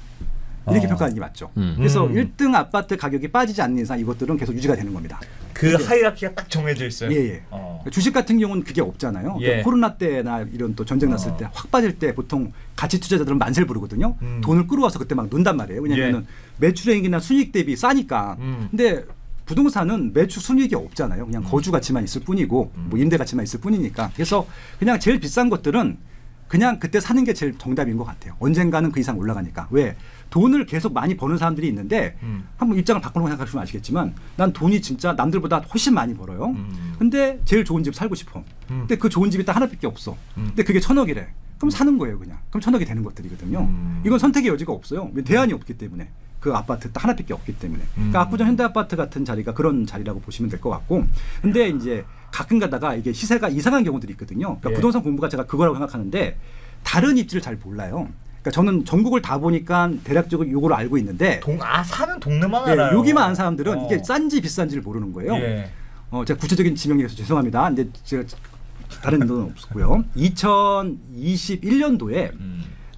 이렇게 평가하는 게 맞죠. 그래서 1등 아파트 가격이 빠지지 않는 이상 이것들은 계속 유지가 되는 겁니다. 그 하이라키가 딱 정해져 있어요. 예. 주식 같은 경우는 그게 없잖아요. 예. 그러니까 코로나 때나 이런 또 전쟁 났을 때 확 빠질 때 보통 가치 투자자들은 만세를 부르거든요. 돈을 끌어와서 그때 막 논단 말이에요. 왜냐하면 매출액이나 순이익 대비 싸니까. 근데 부동산은 매출 순이익이 없잖아요. 그냥 거주 가치만 있을 뿐이고 뭐 임대 가치만 있을 뿐이니까. 그래서 그냥 제일 비싼 것들은 그냥 그때 사는 게 제일 정답인 것 같아요. 언젠가는 그 이상 올라가니까. 왜? 돈을 계속 많이 버는 사람들이 있는데 한번 입장을 바꾸는 거 생각하시면 아시겠지만 난 돈이 진짜 남들보다 훨씬 많이 벌어요. 근데 제일 좋은 집 살고 싶어. 근데 그 좋은 집이 딱 하나밖에 없어. 근데 그게 1000억이래. 그럼 사는 거예요 그냥. 그럼 1000억이 되는 것들이거든요. 이건 선택의 여지가 없어요. 대안이 없기 때문에. 그 아파트 딱 하나밖에 없기 때문에. 그러니까 압구정 현대아파트 같은 자리가 그런 자리라고 보시면 될 것 같고. 근데 이제 가끔 가다가 이게 시세가 이상한 경우들이 있거든요. 그러니까 예. 부동산 공부가 제가 그거라고 생각하는데 다른 입지를 잘 몰라요. 그러니까 저는 전국을 다 보니까 대략적으로 요거를 알고 있는데 사는 동네만 예, 알아요. 여기만 아는 사람들은 이게 싼지 비싼지를 모르는 거예요. 예. 제가 구체적인 지명이라서 죄송합니다. 근데 제가 다른 데는 없고요. 2021년도에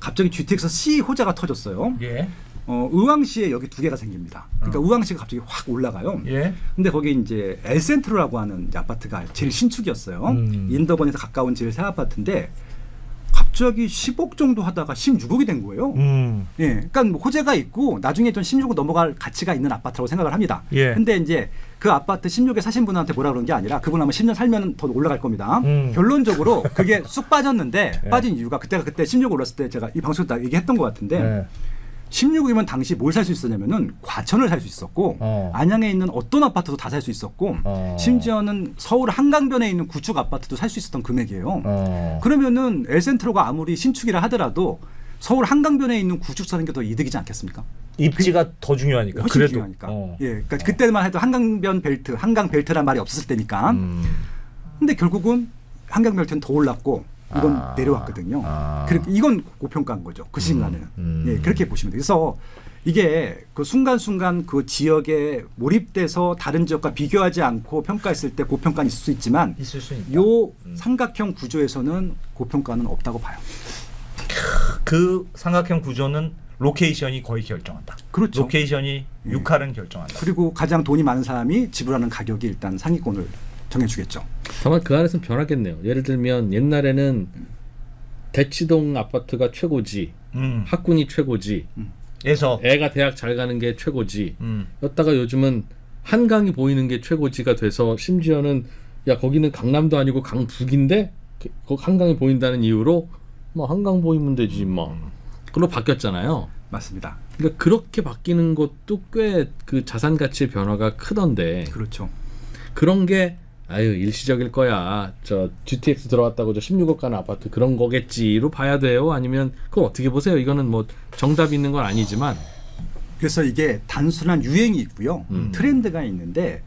갑자기 GTX C 호재가 터졌어요. 예. 의왕시에 여기 두 개가 생깁니다. 그러니까 의왕시가 갑자기 확 올라가요. 예. 근데 거기 이제 엘센트로라고 하는 이제 아파트가 제일 신축이었어요. 인더번에서 가까운 제일 새 아파트인데 갑자기 10억 정도 하다가 16억이 된 거예요. 예, 그러니까 뭐 호재가 있고 나중에 좀 16억 넘어갈 가치가 있는 아파트라고 생각을 합니다. 예. 근데 이제 그 아파트 16에 사신 분한테 뭐라 그런 게 아니라 그분 아마 10년 살면 더 올라갈 겁니다. 결론적으로 그게 쑥 빠졌는데 예. 빠진 이유가 그때 16억 올랐을 때 제가 이 방송에서 다 얘기했던 것 같은데 예. 16억이면 당시 뭘 살 수 있었냐면은 과천을 살 수 있었고 안양에 있는 어떤 아파트도 다 살 수 있었고 심지어는 서울 한강변에 있는 구축 아파트도 살 수 있었던 금액이에요. 그러면은 엘센트로가 아무리 신축이라 하더라도 서울 한강변에 있는 구축 사는 게 더 이득이지 않겠습니까? 입지가 더 중요하니까. 훨씬 그래도. 중요하니까. 예, 그러니까 그때만 해도 한강변 벨트, 한강 벨트란 말이 없었을 때니까. 근데 결국은 한강 벨트는 더 올랐고 이건 내려왔거든요. 그렇게 이건 고평가인 거죠. 그 시간에는. 예, 그렇게 보시면 돼요. 그래서 이게 그 순간순간 그 지역에 몰입돼서 다른 지역과 비교하지 않고 평가했을 때 고평가는 있을 수 있지만 있을 수 있다. 요 삼각형 구조에서는 고평가는 없다고 봐요. 그 삼각형 구조는 로케이션이 거의 결정한다. 그렇죠. 로케이션이 육할은 결정한다. 그리고 가장 돈이 많은 사람이 지불하는 가격이 일단 상위권을 정해주겠죠. 다만 그 안에서는 변하겠네요. 예를 들면 옛날에는 대치동 아파트가 최고지, 학군이 최고지, 그래서 애가 대학 잘 가는 게 최고지 였다가 요즘은 한강이 보이는 게 최고지가 돼서 심지어는 야 거기는 강남도 아니고 강북인데 거기 한강이 보인다는 이유로 뭐 한강 보이면 되지 뭐 그걸로 바뀌었잖아요. 맞습니다. 그러니까 그렇게 바뀌는 것도 꽤 그 자산 가치의 변화가 크던데 그렇죠. 그런 게 아유 일시적일 거야. 저 GTX 들어갔다고 저 16억 가는 아파트 그런 거겠지로 봐야 돼요. 아니면 그걸 어떻게 보세요? 이거는 뭐 정답이 있는 건 아니지만 그래서 이게 단순한 유행이 있고요. 트렌드가 있는데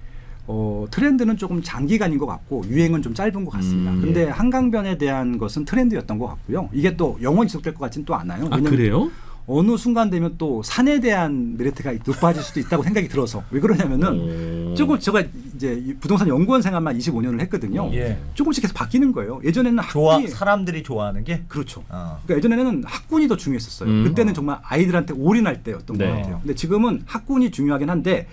트렌드는 조금 장기간인 것 같고 유행은 좀 짧은 것 같습니다. 근데 한강변에 대한 것은 트렌드였던 것 같고요. 이게 또 영원히 지속될 것 같지는 또 않아요. 아 왜냐면 그래요? 어느 순간 되면 또 산에 대한 메리트가 높아질 수도 있다고 생각이 들어서 왜 그러냐면은 제가 이제 부동산 연구원 생활만 25년을 했거든요. 예. 조금씩 계속 바뀌는 거예요. 예전에는 사람들이 좋아하는 게 그렇죠. 그러니까 예전에는 학군이 더 중요했었어요. 그때는 정말 아이들한테 올인할 때였던 것 같아요. 근데 지금은 학군이 중요하긴 한데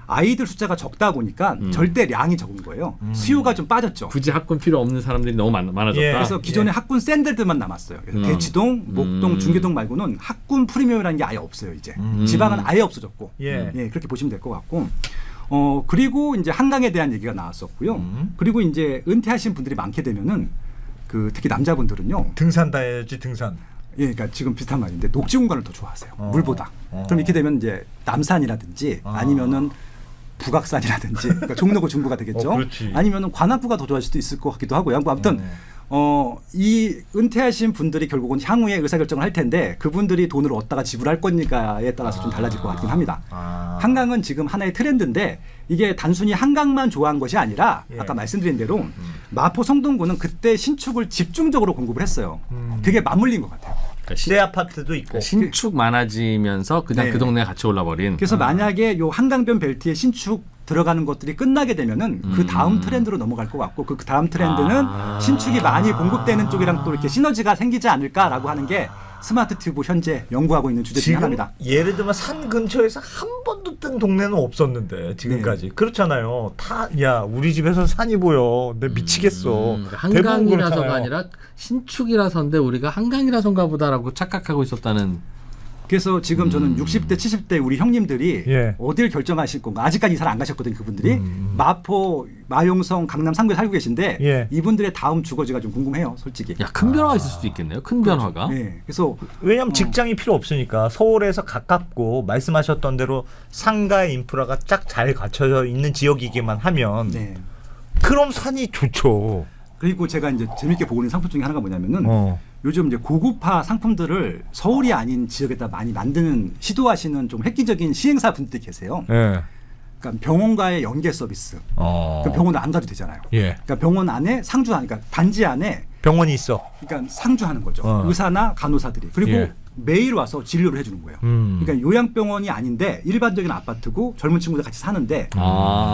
아이들 숫자가 적다 보니까 절대량이 적은 거예요. 수요가 좀 빠졌죠. 굳이 학군 필요 없는 사람들이 너무 많아졌다. 예. 그래서 기존의 학군 샌들들만 남았어요. 그래서 대치동, 목동, 중계동 말고는 학군 프리미엄이라는 게 아예 없어요. 이제 지방은 아예 없어졌고, 예. 그렇게 보시면 될 것 같고, 그리고 이제 한강에 대한 얘기가 나왔었고요. 그리고 이제 은퇴하신 분들이 많게 되면은 그 특히 남자분들은요. 등산 다 해야지 등산. 예, 그러니까 지금 비슷한 말인데 녹지 공간을 더 좋아하세요. 물보다. 그럼 이렇게 되면 이제 남산이라든지 아니면은 북악산이라든지 그러니까 종로구 중구가 되겠죠. 아니면은 관악구가 더 좋아할 수도 있을 것 같기도 하고요. 뭐 아무튼 이 은퇴하신 분들이 결국은 향후에 의사결정을 할 텐데 그분들이 돈을 어디다가 지불할 거니까에 따라서 좀 달라질 것 같긴 합니다. 한강은 지금 하나의 트렌드인데 이게 단순히 한강만 좋아한 것이 아니라 아까 말씀드린 대로 마포 성동구는 그때 신축을 집중적으로 공급을 했어요. 그게 맞물린 것 같아요. 그러니까 시대 아파트도 있고. 신축 많아지면서 그냥 네. 그 동네에 같이 올라버린. 그래서 만약에 요 한강변 벨트에 신축 들어가는 것들이 끝나게 되면은 그 다음 트렌드로 넘어갈 것 같고 그 다음 트렌드는 신축이 많이 공급되는 쪽이랑 또 이렇게 시너지가 생기지 않을까라고 하는 게 스마트 튜브 현재 연구하고 있는 주제 중에 하나입니다. 예를 들면 산 근처에서 한 번도 뜬 동네는 없었는데 지금까지 그렇잖아요. 야 우리 집에서 산이 보여. 내 미치겠어. 한강이라서가 아니라 신축이라서인데 우리가 한강이라서인가 보다라고 착각하고 있었다는. 그래서 지금 저는 60대, 70대 우리 형님들이 예. 어딜 결정하실 건가. 아직까지 이사를 안 가셨거든요. 그분들이. 마포, 마용성, 강남 3구에 살고 계신데 예. 이분들의 다음 주거지가 좀 궁금해요. 솔직히. 야, 큰 변화가 있을 수도 있겠네요. 큰 변화가. 네. 그래서 왜냐하면 직장이 필요 없으니까 서울에서 가깝고 말씀하셨던 대로 상가의 인프라가 쫙 잘 갖춰져 있는 지역이기만 하면 네. 그럼 산이 좋죠. 그리고 제가 이제 재밌게 보고 있는 상품 중에 하나가 뭐냐면은 요즘 이제 고급화 상품들을 서울이 아닌 지역에다 많이 만드는 시도하시는 좀 획기적인 시행사 분들이 계세요. 예. 그러니까 병원과의 연계 서비스. 그럼 병원을 안 가도 되잖아요. 예. 그러니까 병원 안에 그러니까 단지 안에 병원이 있어. 그러니까 상주하는 거죠. 의사나 간호사들이. 그리고 예. 매일 와서 진료를 해주는 거예요. 그러니까 요양병원이 아닌데 일반적인 아파트고 젊은 친구들 같이 사는데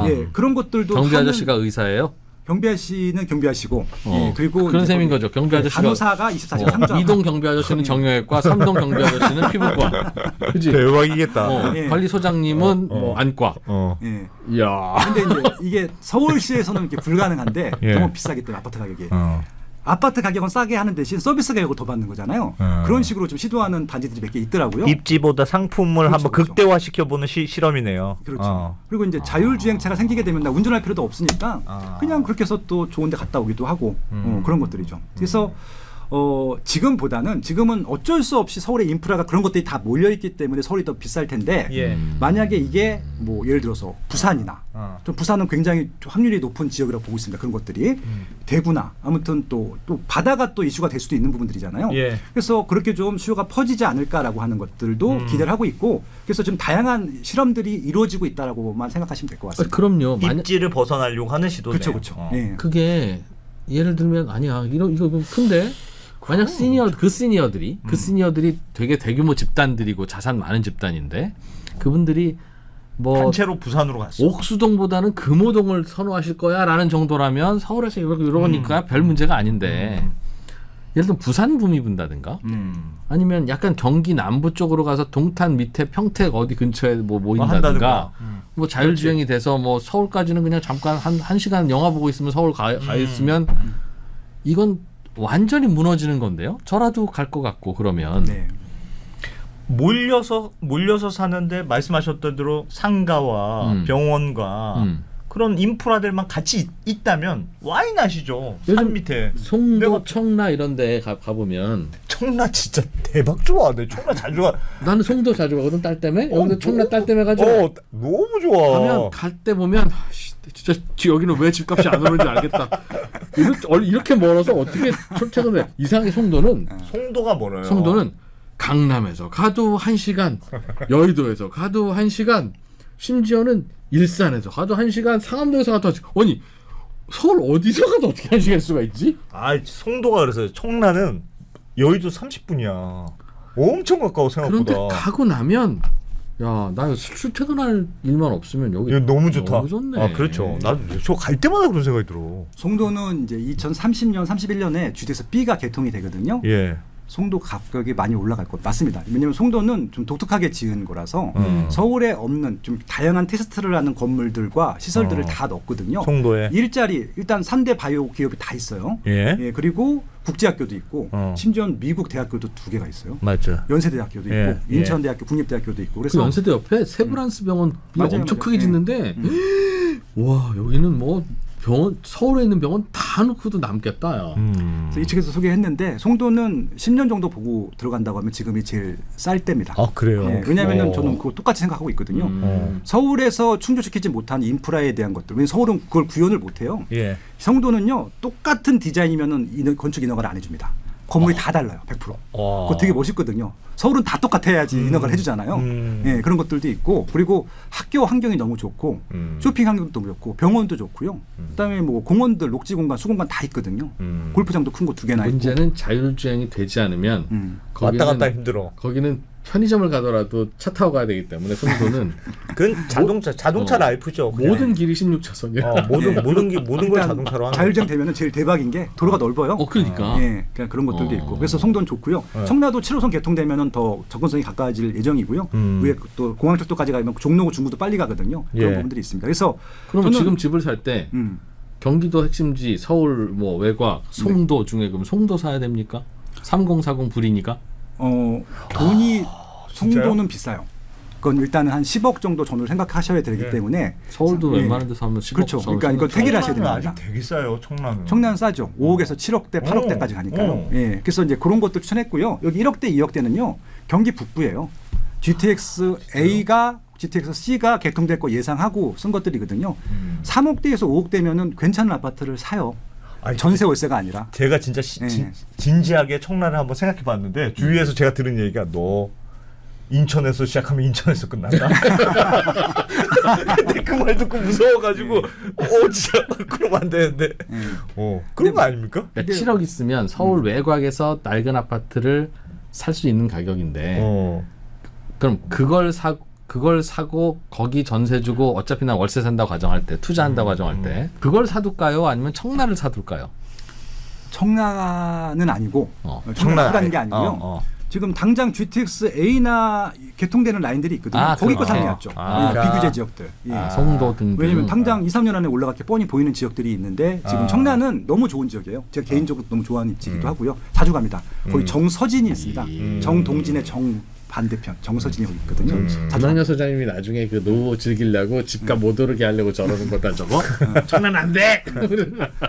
예, 그런 것들도 경비 아저씨가 의사예요? 경비 아저씨는 경비 아저씨고 예, 그리고 그런 셈인 거죠. 경비 아저씨가 간호사가 24시간 상주하고 2동 경비 아저씨는 정형외과, 3동 경비 아저씨는 피부과. 그지? 대박이겠다. 예. 관리소장님은 뭐 안과. 예. 이야. 근데 이제 이게 서울시에서는 이렇게 불가능한데 예. 너무 비싸기 때문에 아파트 가격이. 아파트 가격은 싸게 하는 대신 서비스 가격을 더 받는 거잖아요. 그런 식으로 좀 시도하는 단지들이 몇 개 있더라고요. 입지보다 상품을 그렇죠, 한번 그렇죠. 극대화시켜보는 실험이네요. 그렇죠. 그리고 이제 자율주행차가 생기게 되면 나 운전할 필요도 없으니까 그냥 그렇게 해서 또 좋은 데 갔다 오기도 하고 그런 것들이죠. 그래서 지금은 어쩔 수 없이 서울의 인프라가 그런 것들이 다 몰려있기 때문에 서울이 더 비쌀 텐데 예. 만약에 이게 뭐 예를 들어서 부산이나 좀 부산은 굉장히 확률이 높은 지역이라고 보고 있습니다. 그런 것들이 대구나 아무튼 또 바다가 또 이슈가 될 수도 있는 부분들이잖아요. 예. 그래서 그렇게 좀 수요가 퍼지지 않을까라고 하는 것들도 기대를 하고 있고 그래서 좀 다양한 실험들이 이루어지고 있다라고만 생각하시면 될 것 같습니다. 그럼요. 입지를 벗어나려고 하는 시도네요. 그렇죠. 예. 그게 예를 들면 아니야 이거 큰데 만약 그 시니어들이 되게 대규모 집단들이고 자산 많은 집단인데 그분들이 뭐 단체로 부산으로 갔어. 옥수동보다는 금호동을 선호하실 거야라는 정도라면 서울에서 이러니까 별 문제가 아닌데 예를 들면 부산 붐이 분다든가 아니면 약간 경기 남부 쪽으로 가서 동탄 밑에 평택 어디 근처에 뭐 모인다든가 뭐 자율주행이 돼서 뭐 서울까지는 그냥 잠깐 한 시간 영화 보고 있으면 서울 가 있으면 이건 완전히 무너지는 건데요. 저라도 갈 것 같고 그러면 네. 몰려서 사는데 말씀하셨던 대로 상가와 병원과 그런 인프라들만 같이 있다면 와인하시죠. 산 밑에. 송도, 내가 청라 이런 데 가보면 청라 진짜 대박 좋아하네. 청라 잘 좋아. 나는 송도 자주 가거든 딸 때문에 여기서 청라 딸 때문에 가죠. 너무 좋아. 가면 갈 때 보면 진짜 여기는 왜 집값이 안 오르는지 알겠다. 이렇게 멀어서 어떻게 출퇴근을 이상하게 송도는 강남에서 가도 1시간, 여의도에서 가도 1시간, 심지어는 일산에서 가도 1시간, 상암동에서 가도 1시간. 아니 서울 어디서 가도 어떻게 1시간 수가 있지? 송도가 그래서 청라는 여의도 30분이야. 엄청 가까워 생각보다. 그런데 가고 나면 나 출퇴근할 일만 없으면 여기 너무 좋다. 너무 좋네. 그렇죠. 나도 저 갈 때마다 그런 생각이 들어. 송도는 이제 2030년, 31년에 GTX B가 개통이 되거든요. 예. 송도 가격이 많이 올라갈 것 맞습니다. 왜냐하면 송도는 좀 독특하게 지은 거라서 서울에 없는 좀 다양한 테스트를 하는 건물들과 시설들을 다 넣었거든요. 송도에 일단 3대 바이오 기업이 다 있어요. 예. 그리고 국제학교도 있고 심지어 미국 대학교도 2개가 있어요. 맞죠. 연세대학교도 있고 예. 인천대학교, 국립대학교도 있고 그래서 그 연세대 옆에 세브란스 병원 맞아요, 엄청 맞아요. 크게 짓는데 와 여기는 뭐 병원 서울에 있는 병원 다 놓고도 남겠다. 야. 그래서 이 측에서 소개했는데 송도는 10년 정도 보고 들어간다고 하면 지금이 제일 쌀 때입니다. 그래요? 왜냐하면 저는 그거 똑같이 생각하고 있거든요. 서울에서 충족시키지 못한 인프라에 대한 것들. 왜냐하면 서울은 그걸 구현을 못해요. 예. 송도는요 똑같은 디자인이면은 건축 인허가를 안 해줍니다. 건물이 다 달라요, 100%. 그거 되게 멋있거든요. 서울은 다 똑같아야지 인허가를 해주잖아요. 그런 것들도 있고 그리고 학교 환경이 너무 좋고 쇼핑 환경도 너무 좋고 병원도 좋고요. 그다음에 뭐 공원들, 녹지 공간, 수공간 다 있거든요. 골프장도 큰 거 2개나 있고. 문제는 자율주행이 되지 않으면 왔다 갔다 힘들어. 거기는 편의점을 가더라도 차 타고 가야 되기 때문에 송도는 그건 자동차 라이프죠. 모든 길이 16차선이야. 모든 걸 자동차로 하는. 자율주행 되면은 제일 대박인 게 도로가 넓어요. 그러니까. 그러니까 그런 것들도 있고. 그래서 송도는 좋고요. 청라도 7호선 개통되면은 더 접근성이 가까워질 예정이고요. 위에 또 공항철도까지 가면 종로구 중구도 빨리 가거든요. 그런 부분들이 있습니다. 그래서 그러면 지금 집을 살 때 경기도 핵심지 서울 뭐 외곽 송도 중에 그럼 송도 사야 됩니까? 3040 불이니까? 돈이 진짜요? 송도는 비싸요. 그건 일단은 한 10억 정도 전후를 생각하셔야 되기 때문에 서울도 웬만한 데서 하면 10억. 그렇죠. 그러니까 이거 택일 하셔야 청라는 됩니다. 아직 되게 싸요. 청라는. 청라는 싸죠. 5억에서 7억대, 8억대까지 가니까요. 그래서 이제 그런 것들 추천했고요. 여기 1억대, 2억대는요. 경기 북부예요. GTX A가 GTX C가 개통될 거 예상하고 쓴 것들이거든요. 3억대에서 5억대면은 괜찮은 아파트를 사요. 전세 월세가 아니라. 제가 진짜 진지하게 청라를 한번 생각해봤는데 주위에서 제가 들은 얘기가 너 인천에서 시작하면 인천에서 끝난다. 근데 그 말 듣고 무서워가지고 진짜 그러면 안 되는데. 그런 거 아닙니까? 그러니까 7억 있으면 서울 외곽에서 낡은 아파트를 살 수 있는 가격인데 그럼 그걸 사고 거기 전세 주고 어차피 난 월세 산다고 가정할 때 투자한다고 가정할 때 그걸 사둘까요? 아니면 청라를 사둘까요? 청라는 아니고 청라 청라라는 게 아니고요. 지금 당장 GTX A나 개통되는 라인들이 있거든요. 아, 거기 거 그렇죠. 상이었죠. 아. 비규제 지역들. 예. 송도 등등. 왜냐하면 당장 2, 3년 안에 올라갈 게 뻔히 보이는 지역들이 있는데 지금 청라는 너무 좋은 지역이에요. 제가 개인적으로 너무 좋아하는 입지기도 하고요. 자주 갑니다. 거기 정서진이 있습니다. 정동진의 정 반대편 정서진이 거기 있거든요. 자주 전학년 소장님이 나중에 그 노후 즐기려고 집값 못 오르게 하려고 저러는 거다 저거. 장난 안 돼.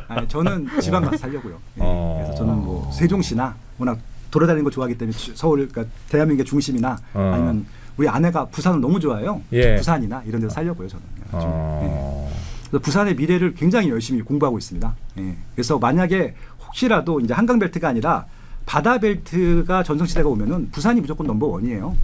아니, 저는 지방 가서 살려고요. 예. 그래서 저는 뭐 세종시나 워낙 돌아다니는 거 좋아하기 때문에 서울, 그러니까 대한민국의 중심이나 아니면 우리 아내가 부산을 너무 좋아해요. 예. 부산이나 이런 데서 살려고요, 저는. 예. 그래서 부산의 미래를 굉장히 열심히 공부하고 있습니다. 예. 그래서 만약에 혹시라도 이제 한강 벨트가 아니라 바다 벨트가 전성시대가 오면은 부산이 무조건 넘버 원이에요.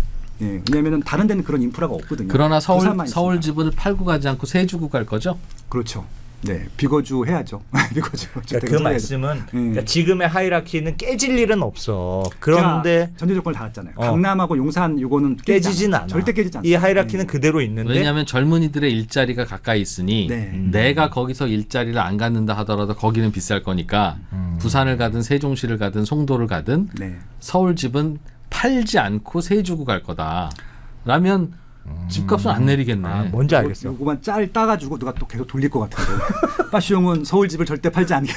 예. 왜냐하면은 다른 데는 그런 인프라가 없거든요. 그러나 부산만 서울 있습니다. 집을 팔고 가지 않고 세주구 갈 거죠? 그렇죠. 네, 비거주 해야죠. 비거주. 그러니까 그 말씀은 그러니까 지금의 하이라키는 깨질 일은 없어. 그런데 전제 조건을 달았잖아요. 강남하고 용산 요거는 깨지진 않아. 절대 깨지지 않습니다. 이 하이라키는 그대로 있는데 왜냐하면 젊은이들의 일자리가 가까이 있으니 네. 내가 거기서 일자리를 안 갖는다 하더라도 거기는 비쌀 거니까 부산을 가든 세종시를 가든 송도를 가든 네. 서울 집은 팔지 않고 세주구 갈 거다. 라면 집값은 안 내리겠네. 뭔지 알겠어. 요거만 짤 따가지고 누가 또 계속 돌릴 것 같은데. 빠시용은 서울 집을 절대 팔지 않게.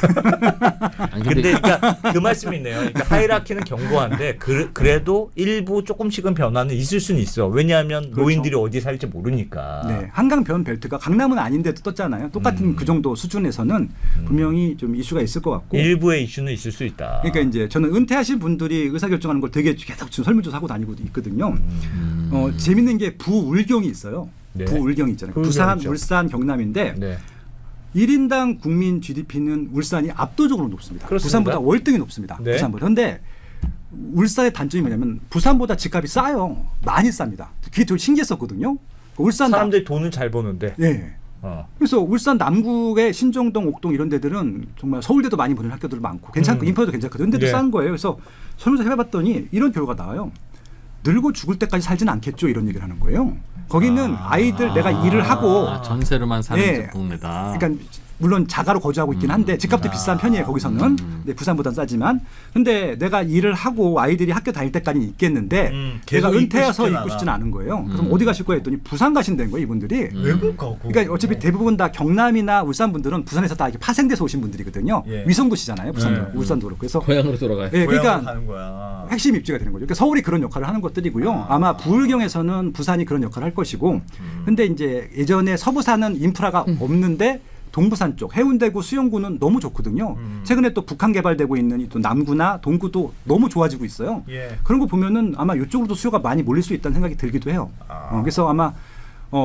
아니, 근데 그러니까 그 말씀이 있네요. 그러니까 하이라키는 견고한데 그래도 일부 조금씩은 변화는 있을 수는 있어. 왜냐하면 그렇죠. 노인들이 어디 살지 모르니까. 네, 한강 변 벨트가 강남은 아닌데도 떴잖아요. 똑같은 그 정도 수준에서는 분명히 좀 이슈가 있을 것 같고. 일부의 이슈는 있을 수 있다. 그러니까 이제 저는 은퇴하신 분들이 의사결정하는 걸 되게 계속 지금 설문조사 하고 다니고 있거든요. 재밌는 게 부울경이 있어요. 네. 부울경이 있잖아요. 부울경 부산, 있죠. 울산, 경남인데 네. 1인당 국민 GDP는 울산이 압도적으로 높습니다. 그렇습니다. 부산보다 월등히 높습니다. 네. 부산보다. 그런데 울산의 단점이 뭐냐면 부산보다 집값이 싸요. 많이 쌉니다. 그게 좀 신기했었거든요. 울산 사람들이 돈을 잘 버는데. 네. 그래서 울산 남구의 신정동, 옥동 이런 데들은 정말 서울대도 많이 보는 학교들 많고 괜찮고 인파도 괜찮거든요. 근데도 네. 싼 거예요. 그래서 설문조사 해봤더니 이런 결과가 나와요. 늙고 죽을 때까지 살지는 않겠죠. 이런 얘기를 하는 거예요. 거기는 아이들 내가 일을 하고 전세로만 사는 예. 동네다. 그러니까 물론 자가로 거주하고 있긴 한데 집값도 비싼 편이에요. 거기서는. 근데 부산보다는 싸지만. 근데 내가 일을 하고 아이들이 학교 다닐 때까지는 있겠는데 내가 계속 은퇴해서 있고 있고 싶진 싶지는 않은 거예요. 그래서 어디 가실 거예요 했더니 부산 가신다는 거예요. 이분들이. 왜 그럴까? 그러니까 어차피 대부분 다 경남이나 울산 분들은 부산에서 다 이렇게 파생돼서 오신 분들이거든요. 예. 위성도시잖아요. 부산도, 울산도 그렇고. 그래서 고향으로 돌아가요. 예, 그러니까 가는 거야. 핵심 입지가 되는 거죠. 그러니까 서울이 그런 역할을 하는 것들이고요. 아마 부울경에서는 부산이 그런 역할을 할 것이고, 근데 이제 예전에 서부산은 인프라가 없는데 동부산 쪽 해운대구, 수영구는 너무 좋거든요. 최근에 또 북한 개발되고 있는 이 또 남구나 동구도 너무 좋아지고 있어요. 예. 그런 거 보면은 아마 이쪽으로도 수요가 많이 몰릴 수 있다는 생각이 들기도 해요. 그래서 아마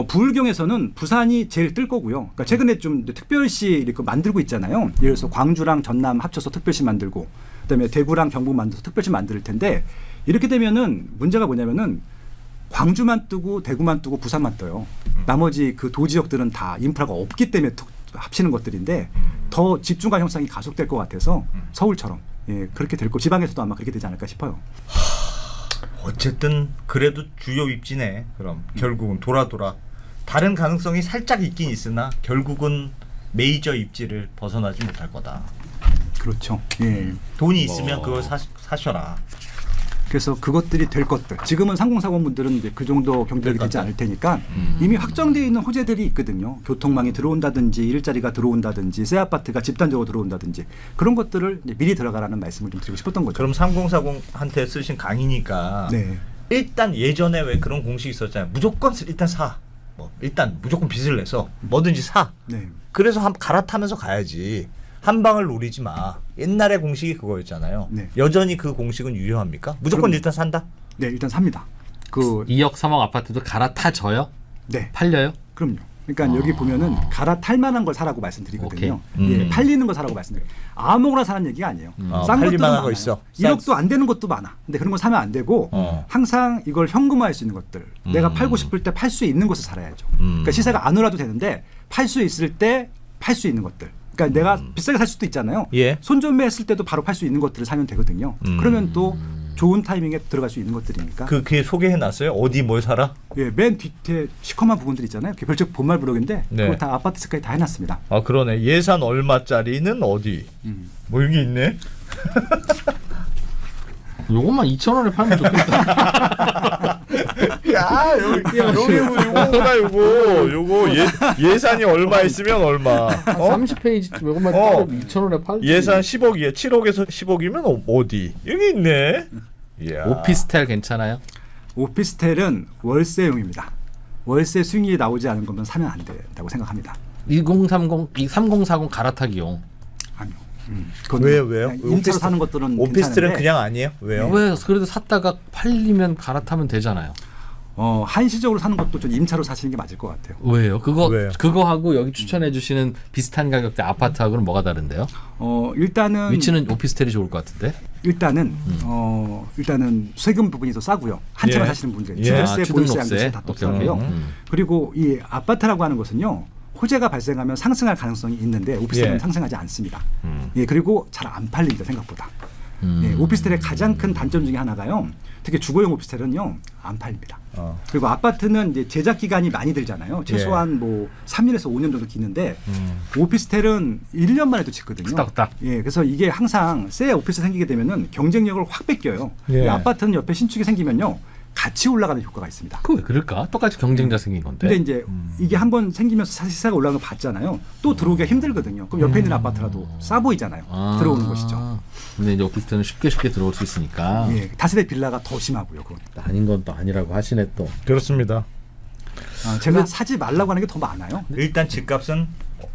부울경에서는 부산이 제일 뜰 거고요. 그러니까 최근에 좀 특별시 이렇게 만들고 있잖아요. 예를 들어서 광주랑 전남 합쳐서 특별시 만들고, 그다음에 대구랑 경북 만들어서 특별시 만들 텐데 이렇게 되면은 문제가 뭐냐면은 광주만 뜨고 대구만 뜨고 부산만 떠요. 나머지 그 도지역들은 다 인프라가 없기 때문에 합치는 것들인데 더 집중화 형성이 가속될 것 같아서 서울처럼 그렇게 될 거. 지방에서도 아마 그렇게 되지 않을까 싶어요. 어쨌든 그래도 주요 입지네. 그럼 결국은 돌아 다른 가능성이 살짝 있긴 있으나 결국은 메이저 입지를 벗어나지 못할 거다. 그렇죠. 예. 돈이 있으면 그걸 사셔라. 그래서 그것들이 될 것들. 지금은 상공사고분들은 이제 그 정도 경제력이 되지 않을 테니까 이미 확정되어 있는 호재들이 있거든요. 교통망이 들어온다든지 일자리가 들어온다든지 새 아파트가 집단적으로 들어온다든지 그런 것들을 이제 미리 들어가라는 말씀을 좀 드리고 싶었던 거죠. 그럼 3040한테 쓰신 강의니까 네. 일단 예전에 왜 그런 공식이 있었잖아요. 무조건 일단 사. 뭐 일단 무조건 빚을 내서 뭐든지 사. 네. 그래서 갈아타면서 가야지. 한 방을 노리지 마. 옛날의 공식이 그거였잖아요. 네. 여전히 그 공식은 유효합니까? 무조건 그럼- 일단 산다? 네, 일단 삽니다. 그 2억 3억 아파트도 갈아타져요? 네. 팔려요? 그럼요. 그러니까 여기 보면은 갈아탈 만한 걸 사라고 말씀드리거든요. 오케이. 예, 팔리는 거 사라고 말씀드려요. 아무거나 사라는 얘기가 아니에요. 싼 팔릴 것도 만한 많아요. 거 있어. 1억도 안 되는 것도 많아. 근데 그런 거 사면 안 되고 항상 이걸 현금화할 수 있는 것들. 내가 팔고 싶을 때 팔 수 있는 것을 살아야죠. 그러니까 시세가 안 올라도 되는데 팔 수 있을 때 팔 수 있는 것들. 그러니까 내가 비싸게 살 수도 있잖아요. 예. 손절매했을 때도 바로 팔 수 있는 것들을 사면 되거든요. 그러면 또 좋은 타이밍에 들어갈 수 있는 것들이니까. 그게 소개해놨어요? 어디 뭘 사라? 예, 맨 뒤에 시커먼 부분들 있잖아요. 그게 별적 본말 부록인데 네. 그거 다 아파트 스카이 다 해놨습니다. 아 그러네. 예산 얼마짜리는 어디? 뭐 여기 있네. 요것만 2,000원에 팔면 좋겠다. 야, 여기 요거다 요거 예산이 얼마 있으면 얼마. 30페이지 요것만 따로 2,000원에 팔지. 예산 10억이에요. 7억에서 10억이면 어디? 여기 있네. 이야. 오피스텔 괜찮아요? 오피스텔은 월세용입니다. 월세 수익률이 나오지 않은 거면 사면 안 된다고 생각합니다. 3040 갈아타기용. 아니요. 그건 왜요? 그냥 임차로 사는 것들은 오피스텔은 괜찮은데 그냥 아니에요? 왜요? 왜 그래도 샀다가 팔리면 갈아타면 되잖아요. 한시적으로 사는 것도 좀 임차로 사시는 게 맞을 것 같아요. 왜요? 왜요? 그거하고 여기 추천해 주시는 비슷한 가격대 아파트하고는 뭐가 다른데요? 일단은 위치는 오피스텔이 좋을 것 같은데. 일단은 세금 부분이 더 싸고요. 한 채만 예. 사시는 분들 예. 취득세, 보유세, 취득세. 양도세 다 똑같고요. 오케이. 그리고 이 아파트라고 하는 것은요. 호재가 발생하면 상승할 가능성이 있는데 오피스텔은 예. 상승하지 않습니다. 예, 그리고 잘 안 팔립니다 생각보다. 예, 오피스텔의 가장 큰 단점 중에 하나가요. 특히 주거용 오피스텔은요 안 팔립니다. 그리고 아파트는 이제 제작 기간이 많이 들잖아요. 최소한 뭐 3년에서 5년 정도 기는데 오피스텔은 1년만 해도 짓거든요. 딱. 예, 그래서 이게 항상 새 오피스텔 생기게 되면은 경쟁력을 확 뺏겨요. 예. 이 아파트는 옆에 신축이 생기면요 같이 올라가는 효과가 있습니다. 그 왜 그럴까? 똑같이 경쟁자 생긴 건데. 근데 이제 이게 한번 생기면서 시세가 올라가는 거 봤잖아요. 또 들어오기가 힘들거든요. 그럼 옆에 있는 아파트라도 싸 보이잖아요. 들어오는 것이죠. 근데 이제 오피스텔은 쉽게 들어올 수 있으니까. 예, 다세대 빌라가 더 심하고요. 그건. 아닌 건 또 아니라고 하시네 또. 그렇습니다. 제가 사지 말라고 하는 게 더 많아요. 일단 집값은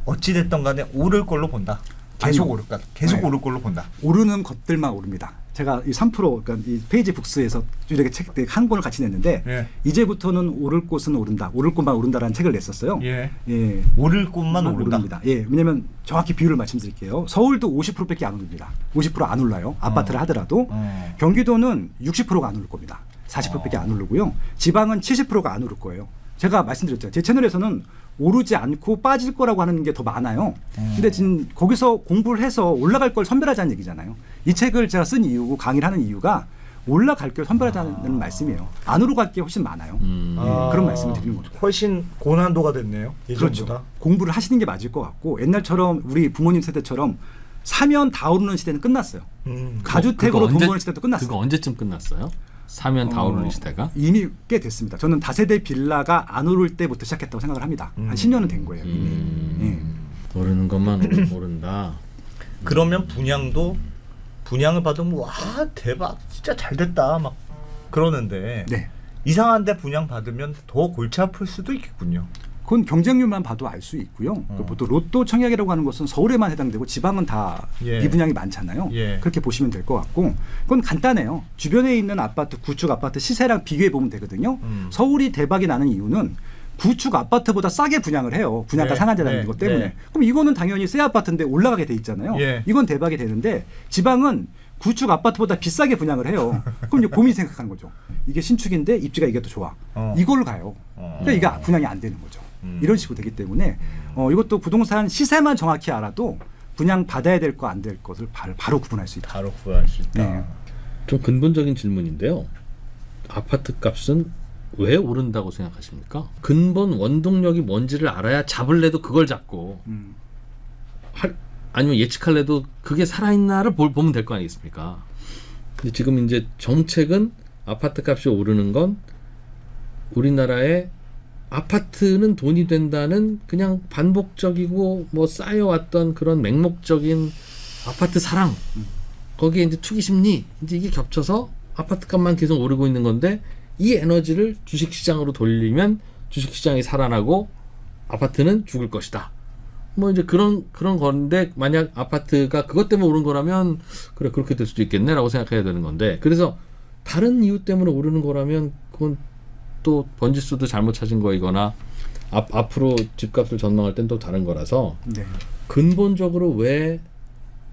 어찌 됐던 간에 오를 걸로 본다. 계속 아니요. 오를 거 계속 네. 오를 걸로 본다. 오르는 것들만 오릅니다. 제가 이 3% 그러니까 이 페이지 북스에서 이렇게 책 한 권을 같이 냈는데 예. 이제부터는 오를 곳은 오른다, 오를 곳만 오른다라는 책을 냈었어요. 예. 예. 오를 곳만 오른다. 오릅니다. 예, 왜냐하면 정확히 비율을 말씀드릴게요. 서울도 50%밖에 안 오릅니다. 50% 안 올라요. 아파트를 하더라도 경기도는 60%가 안 오를 겁니다. 40%밖에 안 오르고요. 지방은 70%가 안 오를 거예요. 제가 말씀드렸죠. 제 채널에서는 오르지 않고 빠질 거라고 하는 게 더 많아요. 근데 지금 거기서 공부를 해서 올라갈 걸 선별하자는 얘기잖아요. 이 책을 제가 쓴 이유고 강의를 하는 이유가 올라갈 걸 선별하자는 말씀이에요. 안 오르갈 게 훨씬 많아요. 예, 그런 말씀을 드리는 겁니다. 훨씬 고난도가 됐네요. 예전보다. 그렇죠. 공부를 하시는 게 맞을 것 같고 옛날처럼 우리 부모님 세대처럼 사면 다 오르는 시대는 끝났어요. 가주택으로 돈 버는 시대도 끝났어요. 그거 언제쯤 끝났어요? 사면 다 오르는 시대가? 이미 꽤 됐습니다. 저는 다세대 빌라가 안 오를 때부터 시작했다고 생각을 합니다. 한 10년은 된 거예요. 이미. 예. 오르는 것만 오른다. 그러면 분양을 받으면 와 대박 진짜 잘 됐다 막 그러는데 네. 이상한데 분양 받으면 더 골치 아플 수도 있겠군요. 그건 경쟁률만 봐도 알 수 있고요. 보통 로또 청약이라고 하는 것은 서울에만 해당되고 지방은 다 예. 미분양이 많잖아요. 예. 그렇게 보시면 될 것 같고 그건 간단해요. 주변에 있는 아파트, 구축 아파트 시세랑 비교해 보면 되거든요. 서울이 대박이 나는 이유는 구축 아파트보다 싸게 분양을 해요. 분양가 네. 상한제라는 네. 것 때문에. 네. 그럼 이거는 당연히 새 아파트인데 올라가게 돼 있잖아요. 예. 이건 대박이 되는데 지방은 구축 아파트보다 비싸게 분양을 해요. 그럼 이제 고민 생각하는 거죠. 이게 신축인데 입지가 이게 더 좋아. 이걸로 가요. 그러니까 이게 분양이 안 되는 거죠. 이런 식으로 되기 때문에 이것도 부동산 시세만 정확히 알아도 분양 받아야 될 거 안 될 것을 바로 구분할 수 있다. 바로 구할 수 있다. 네. 좀 근본적인 질문인데요. 아파트 값은 왜 오른다고 생각하십니까? 근본 원동력이 뭔지를 알아야 잡을래도 그걸 잡고 아니면 예측할래도 그게 살아있나를 보면 될 거 아니겠습니까? 근데 지금 이제 정책은 아파트 값이 오르는 건 우리나라의 아파트는 돈이 된다는 그냥 반복적이고 뭐 쌓여왔던 그런 맹목적인 아파트 사랑 거기에 이제 투기 심리 이제 이게 겹쳐서 아파트 값만 계속 오르고 있는 건데 이 에너지를 주식시장으로 돌리면 주식시장이 살아나고 아파트는 죽을 것이다. 뭐 이제 그런 건데 만약 아파트가 그것 때문에 오른 거라면 그래 그렇게 될 수도 있겠네라고 생각해야 되는 건데 그래서 다른 이유 때문에 오르는 거라면 그건 또 번지수도 잘못 찾은 거이거나 앞으로 집값을 전망할 땐 또 다른 거라서 네. 근본적으로 왜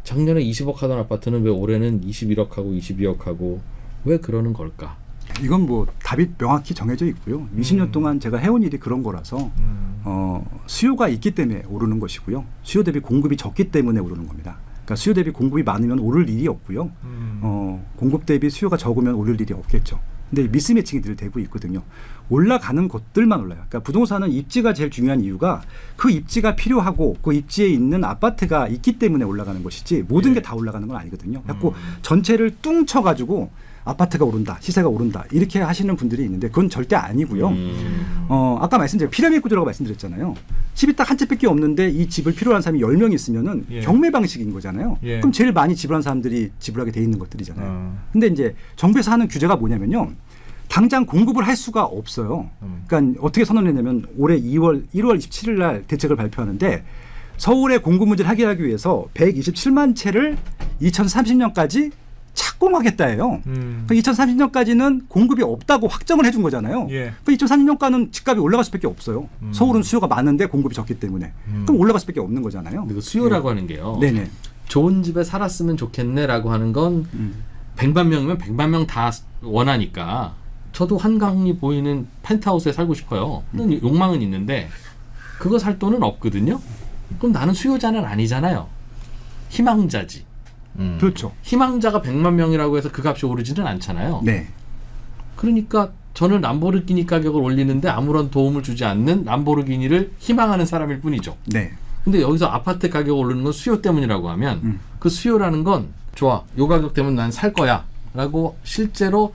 작년에 20억 하던 아파트는 왜 올해는 21억 하고 22억 하고 왜 그러는 걸까? 이건 뭐 답이 명확히 정해져 있고요. 20년 동안 제가 해온 일이 그런 거라서 수요가 있기 때문에 오르는 것이고요. 수요 대비 공급이 적기 때문에 오르는 겁니다. 그러니까 수요 대비 공급이 많으면 오를 일이 없고요. 공급 대비 수요가 적으면 오를 일이 없겠죠. 근데 미스매칭이 늘 되고 있거든요. 올라가는 것들만 올라요. 그러니까 부동산은 입지가 제일 중요한 이유가 그 입지가 필요하고 그 입지에 있는 아파트가 있기 때문에 올라가는 것이지 모든 게 다 올라가는 건 아니거든요. 자꾸 전체를 뚱쳐가지고 아파트가 오른다, 시세가 오른다 이렇게 하시는 분들이 있는데 그건 절대 아니고요. 아까 말씀드린 피라미드 구조라고 말씀드렸잖아요. 집이 딱 한 채밖에 없는데 이 집을 필요로 하는 사람이 10명 있으면은 예. 경매 방식인 거잖아요. 예. 그럼 제일 많이 지불한 사람들이 지불하게 돼 있는 것들이잖아요. 근데 이제 정부에서 하는 규제가 뭐냐면요. 당장 공급을 할 수가 없어요. 그러니까 어떻게 선언했냐면 올해 1월 27일 날 대책을 발표하는데 서울의 공급 문제를 해결하기 위해서 127만 채를 2030년까지 착공하겠다예요. 그러니까 2030년까지는 공급이 없다고 확정을 해준 거잖아요. 예. 그러니까 2030년까지는 집값이 올라갈 수밖에 없어요. 서울은 수요가 많은데 공급이 적기 때문에. 그럼 올라갈 수밖에 없는 거잖아요. 근데 그 수요라고 하는 게요. 네네. 좋은 집에 살았으면 좋겠네라고 하는 건 100만 명이면 100만 명 다 원하니까 저도 한강이 보이는 펜트하우스에 살고 싶어요. 욕망은 있는데 그거 살 돈은 없거든요. 그럼 나는 수요자는 아니잖아요. 희망자지. 그렇죠. 희망자가 100만 명이라고 해서 그 값이 오르지는 않잖아요. 네. 그러니까 저는 람보르기니 가격을 올리는데 아무런 도움을 주지 않는 람보르기니를 희망하는 사람일 뿐이죠. 네. 근데 여기서 아파트 가격 오르는 건 수요 때문이라고 하면 그 수요라는 건 좋아. 요 가격 때문에 난 살 거야. 라고 실제로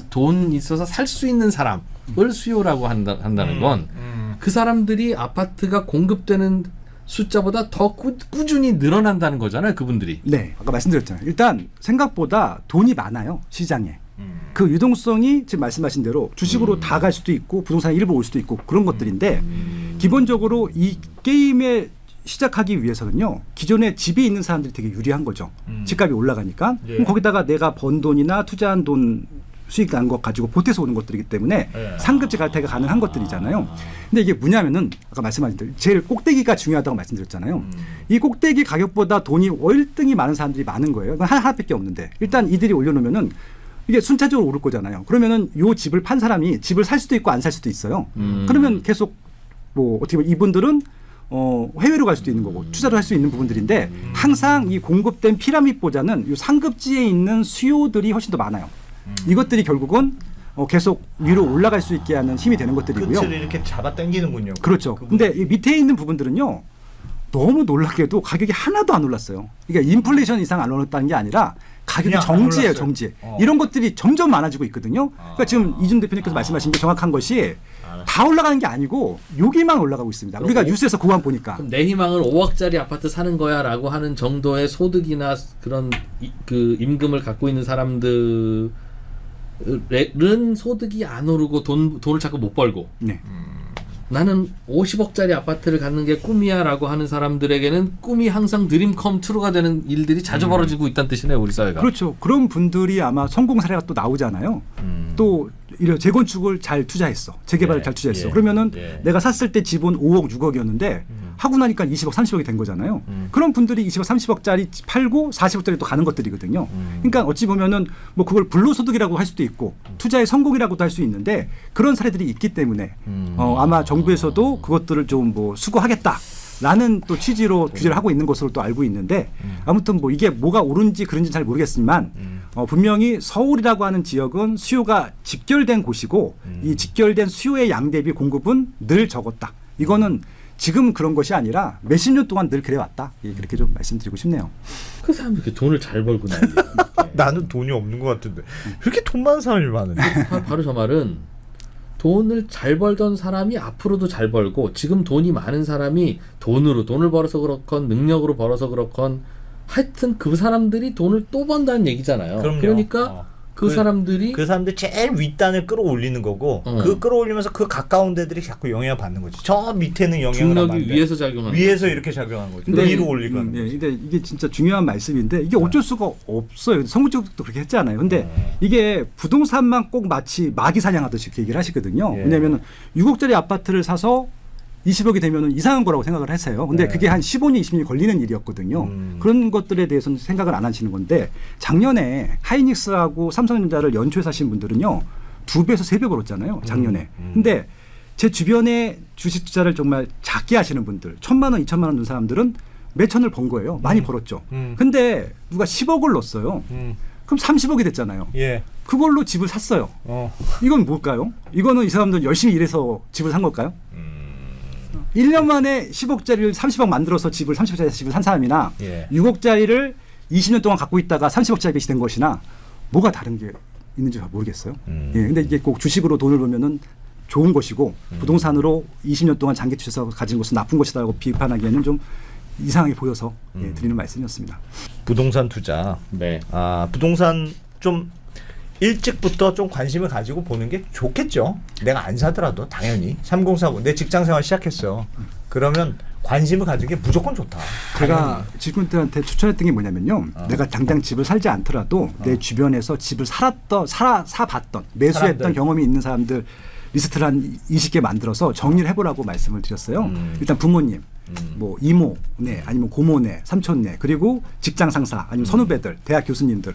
돈 있어서 살 수 있는 사람을 수요라고 한다는 건 그 사람들이 아파트가 공급되는 숫자보다 더 꾸준히 늘어난다는 거잖아요. 그분들이. 네. 아까 말씀드렸잖아요. 일단 생각보다 돈이 많아요. 시장에. 그 유동성이 지금 말씀하신 대로 주식으로 다 갈 수도 있고 부동산 일부 올 수도 있고 그런 것들인데 기본적으로 이 게임에 시작하기 위해서는요. 기존에 집이 있는 사람들이 되게 유리한 거죠. 집값이 올라가니까. 예. 그럼 거기다가 내가 번 돈이나 투자한 돈 수익 난 것 가지고 보태서 오는 것들이기 때문에 예. 상급지 갈퇴가 가능한 것들이잖아요. 근데 이게 뭐냐면은 아까 말씀하신 대로 제일 꼭대기가 중요하다고 말씀드렸잖아요. 이 꼭대기 가격보다 돈이 월등히 많은 사람들이 많은 거예요. 하나밖에 없는데 일단 이들이 올려놓으면은 이게 순차적으로 오를 거잖아요. 그러면은 요 집을 판 사람이 집을 살 수도 있고 안 살 수도 있어요. 그러면 계속 뭐 어떻게 보면 이분들은 해외로 갈 수도 있는 거고 투자를 할 수 있는 부분들인데 항상 이 공급된 피라미드보다는 이 상급지에 있는 수요들이 훨씬 더 많아요. 이것들이 결국은 계속 위로 올라갈 수 있게 하는 힘이 되는 것들이고요. 끝을 이렇게 잡아 당기는군요. 그렇죠. 근데 이 밑에 있는 부분들은요. 너무 놀랍게도 가격이 하나도 안 올랐어요. 그러니까 인플레이션 이상 안 올랐다는 게 아니라 가격이 그냥 안 정지예요, 올랐어요. 정지. 이런 것들이 점점 많아지고 있거든요. 그러니까 지금 이준 대표님께서 말씀하신 게 정확한 것이 다 올라가는 게 아니고 여기만 올라가고 있습니다. 우리가 뉴스에서 그거만 보니까. 그럼 내 희망은 5억짜리 아파트 사는 거야라고 하는 정도의 소득이나 그런 그 임금을 갖고 있는 사람들은 소득이 안 오르고 돈을 자꾸 못 벌고 네. 나는 50억짜리 아파트를 갖는 게 꿈이야라고 하는 사람들에게는 꿈이 항상 드림 컴 트루가 되는 일들이 자주 벌어지고 있다는 뜻이네요, 우리 사회가. 그렇죠. 그런 분들이 아마 성공 사례가 또 나오잖아요. 또 이런 재건축을 잘 투자했어. 재개발을 예, 잘 투자했어. 예, 그러면은 예. 내가 샀을 때 집은 5억, 6억이었는데 하고 나니까 20억, 30억이 된 거잖아요. 그런 분들이 20억, 30억짜리 팔고 40억짜리 또 가는 것들이거든요. 그러니까 어찌 보면은 뭐 그걸 불로소득이라고 할 수도 있고 투자의 성공이라고도 할 수 있는데 그런 사례들이 있기 때문에 아마 정부에서도 그것들을 좀 뭐 수거하겠다라는 또 취지로 규제를 하고 있는 것으로 또 알고 있는데 아무튼 뭐 이게 뭐가 옳은지 그런지 잘 모르겠지만 분명히 서울이라고 하는 지역은 수요가 집결된 곳이고 이 집결된 수요의 양 대비 공급은 늘 적었다. 이거는 지금 그런 것이 아니라 몇십 년 동안 늘 그래왔다. 예, 그렇게 좀 말씀드리고 싶네요. 그 사람들 이렇게 돈을 잘 벌고 난리. 나는 돈이 없는 것 같은데 그렇게 돈 많은 사람이 많은데. 바로 저 말은 돈을 잘 벌던 사람이 앞으로도 잘 벌고 지금 돈이 많은 사람이 돈을 벌어서 그렇건 능력으로 벌어서 그렇건 하여튼 그 사람들이 돈을 또 번다는 얘기잖아요. 그럼요. 그러니까 그 사람들이 그 사람들 제일 윗단을 끌어올리는 거고 그 끌어올리면서 그 가까운 데들이 자꾸 영향을 받는 거지. 저 밑에는 영향을 안 중력이 받는데 위에서 작용하는 위에서 이렇게 작용하는 거지. 근데 위로 올리건. 예, 근데 이게 진짜 중요한 말씀인데 이게 어쩔 수가 없어요. 성구적도 그렇게 했잖아요. 근데 이게 부동산만 꼭 마치 마기 사냥하듯이 이렇게 얘기를 하시거든요. 예. 왜냐하면 6억짜리 아파트를 사서 20억이 되면 이상한 거라고 생각을 했어요. 근데 그게 한 15년, 20년이 걸리는 일이었거든요. 그런 것들에 대해서는 생각을 안 하시는 건데 작년에 하이닉스하고 삼성전자를 연초에 사신 분들은요. 2배에서 3배 벌었잖아요. 작년에. 근데 제 주변에 주식 투자를 정말 작게 하시는 분들 1,000만 원, 2,000만 원 넣은 사람들은 몇천을 번 거예요. 많이 벌었죠. 근데 누가 10억을 넣었어요. 그럼 30억이 됐잖아요. 예. 그걸로 집을 샀어요. 이건 뭘까요? 이거는 이 사람들 열심히 일해서 집을 산 걸까요? 1년 만에 10억짜리를 30억 만들어서 집을 30억짜리 집을 산 사람이나 예. 6억짜리를 20년 동안 갖고 있다가 30억짜리 빚이 된 것이나 뭐가 다른 게 있는지 잘 모르겠어요. 예, 근데 이게 꼭 주식으로 돈을 벌면은 좋은 것이고 부동산으로 20년 동안 장기 투자해서 가진 것은 나쁜 것이다라고 비판하기에는 좀 이상하게 보여서 예, 드리는 말씀이었습니다. 부동산 투자. 네. 부동산 좀 일찍부터 좀 관심을 가지고 보는 게 좋겠죠. 내가 안 사더라도 당연히 3040 내 직장 생활 시작했어. 그러면 관심을 가지는 게 무조건 좋다. 제가 직군들한테 추천했던 게 뭐냐면요. 내가 당장 집을 살지 않더라도 내 주변에서 집을 사봤던 매수했던 사람들. 경험이 있는 사람들 리스트를 한 20개 만들어서 정리를 해보라고 말씀을 드렸어요. 일단 부모님, 뭐 이모네, 아니면 고모네, 삼촌네, 그리고 직장 상사, 아니면 선후배들, 대학 교수님들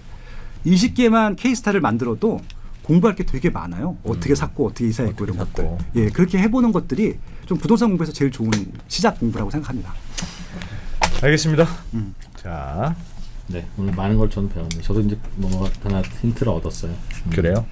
20개만 케이스타를 만들어도 공부할 게 되게 많아요. 어떻게 샀고 어떻게 이사했고 이런 것들. 샀고. 예, 그렇게 해보는 것들이 좀 부동산 공부에서 제일 좋은 시작 공부라고 생각합니다. 알겠습니다. 자, 네. 오늘 많은 걸 저는 배웠네요. 저도 이제 뭐 하나 힌트를 얻었어요. 그래요.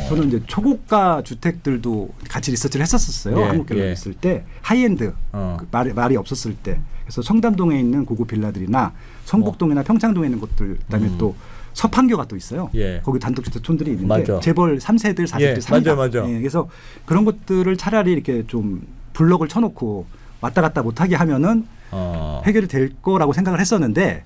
저는 이제 초고가 주택들도 같이 리서치를 했었어요. 예, 한국갤러리 예. 있을 때 하이엔드 그 말이 없었을 때. 그래서 청담동에 있는 고급 빌라들이나 성북동이나 평창동에 있는 곳들, 그다음에 또 서판교가 또 있어요. 예. 거기 단독주택촌들이 있는데 맞아. 재벌 3세들 4세들이 예, 삽니다. 맞아. 예, 그래서 그런 것들을 차라리 이렇게 좀 블럭을 쳐놓고 왔다 갔다 못하게 하면은 해결이 될 거라고 생각을 했었는데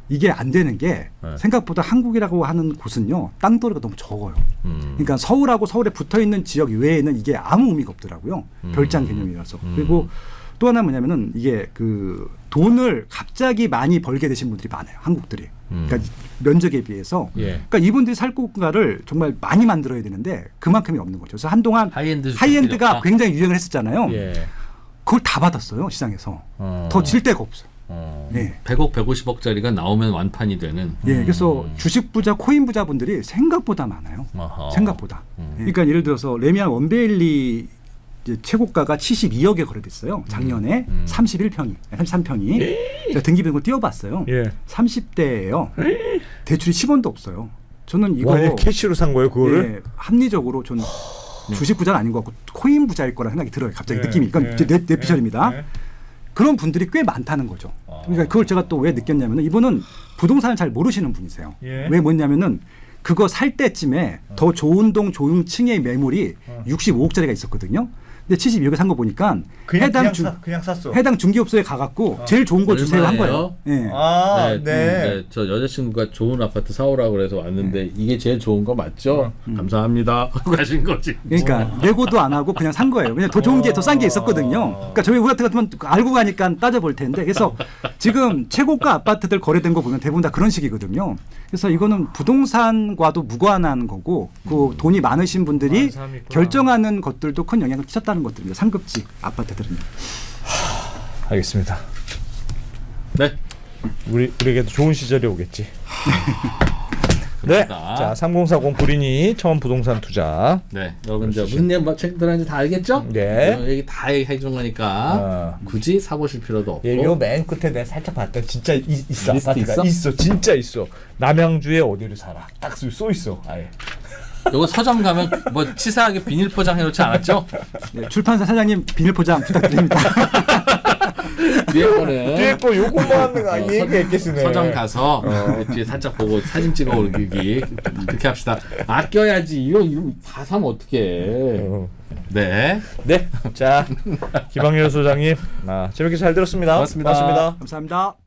이게 안 되는 게 네. 생각보다 한국이라고 하는 곳은요 땅덩어리가 너무 적어요. 그러니까 서울하고 서울에 붙어 있는 지역 외에는 이게 아무 의미가 없더라고요. 별장 개념이라서. 그리고 또 하나 뭐냐면은 이게 그 돈을 갑자기 많이 벌게 되신 분들이 많아요. 한국들이. 그러니까 면적에 비해서. 예. 그러니까 이분들이 살 공간을 정말 많이 만들어야 되는데 그만큼이 없는 거죠. 그래서 한동안 하이엔드 하이엔드가 주택들이 굉장히 유행을 했었잖아요. 예. 그걸 다 받았어요 시장에서. 더 질 데가 없어요. 예. 100억, 150억짜리가 나오면 완판이 되는. 예, 그래서 주식 부자, 코인 부자분들이 생각보다 많아요. 아하. 생각보다. 그러니까 예를 들어서 레미안 원베일리 이제 최고가가 72억에 거래됐어요. 작년에 31평이, 33평이. 제가 등기부등본 띄워봤어요. 예. 30대예요. 대출이 10원도 없어요. 저는 이거 와, 캐시로 산 거예요, 그거를? 예, 합리적으로 전 주식 부자는 아닌 것 같고 코인 부자일 거라 생각이 들어요. 갑자기 예, 느낌이. 이건 예, 내 피셜입니다. 예. 그런 분들이 꽤 많다는 거죠. 그러니까 그걸 제가 또 왜 느꼈냐면 이분은 부동산을 잘 모르시는 분이세요. 예. 왜 뭐냐면은 그거 살 때쯤에 더 좋은 동 좋은 층의 매물이 65억짜리가 있었거든요. 근데 72억에 산 거 보니까 그냥 샀어. 해당 중개업소에 가갖고 제일 좋은 거 주세요 한 거예요. 얼마예요? 예. 네. 저 여자친구가 좋은 아파트 사오라고 그래서 왔는데 이게 제일 좋은 거 맞죠? 감사합니다. 하고 가신 거지. 그러니까 내고도 안 하고 그냥 산 거예요. 왜냐면 더 좋은 게 더 싼 게 있었거든요. 그러니까 저희 우리 같은 알고 가니까 따져볼 텐데 그래서 지금 최고가 아파트들 거래된 거 보면 대부분 다 그런 식이거든요. 그래서 이거는 부동산과도 무관한 거고 그 돈이 많으신 분들이 사람이 있구나. 결정하는 것들도 큰 영향을 끼쳤다는 것들입니다. 상급지 아파트들은요. 알겠습니다. 네. 우리에게도 좋은 시절이 오겠지. 네. 자, 3040 불인이 처음 부동산 투자. 네. 여러분 이제 무슨 내용 책 들었는지 다 알겠죠? 네. 여기 다 해준 거니까 굳이 사보실 필요도 없고. 예, 요 맨 끝에 내가 살짝 봤더니 진짜 있어. 리스트 아파트가 있어? 진짜 있어. 남양주에 어디를 살아. 딱 써 있어. 아예. 요거 서점 가면 뭐 치사하게 비닐 포장해 놓지 않았죠? 네, 출판사 사장님 비닐 포장 부탁드립니다. 뒤에 거는 뒤에 거 요것만 하는 거 얘기했겠으네. 서점 가서 뒤에 살짝 보고 사진 찍어 올리기 그렇게 합시다. 아껴야지. 이거 다 사면 어떡해. 네. 네. 자, 김학렬 소장님. 재밌게 잘 들었습니다. 고맙습니다. 고맙습니다. 감사합니다.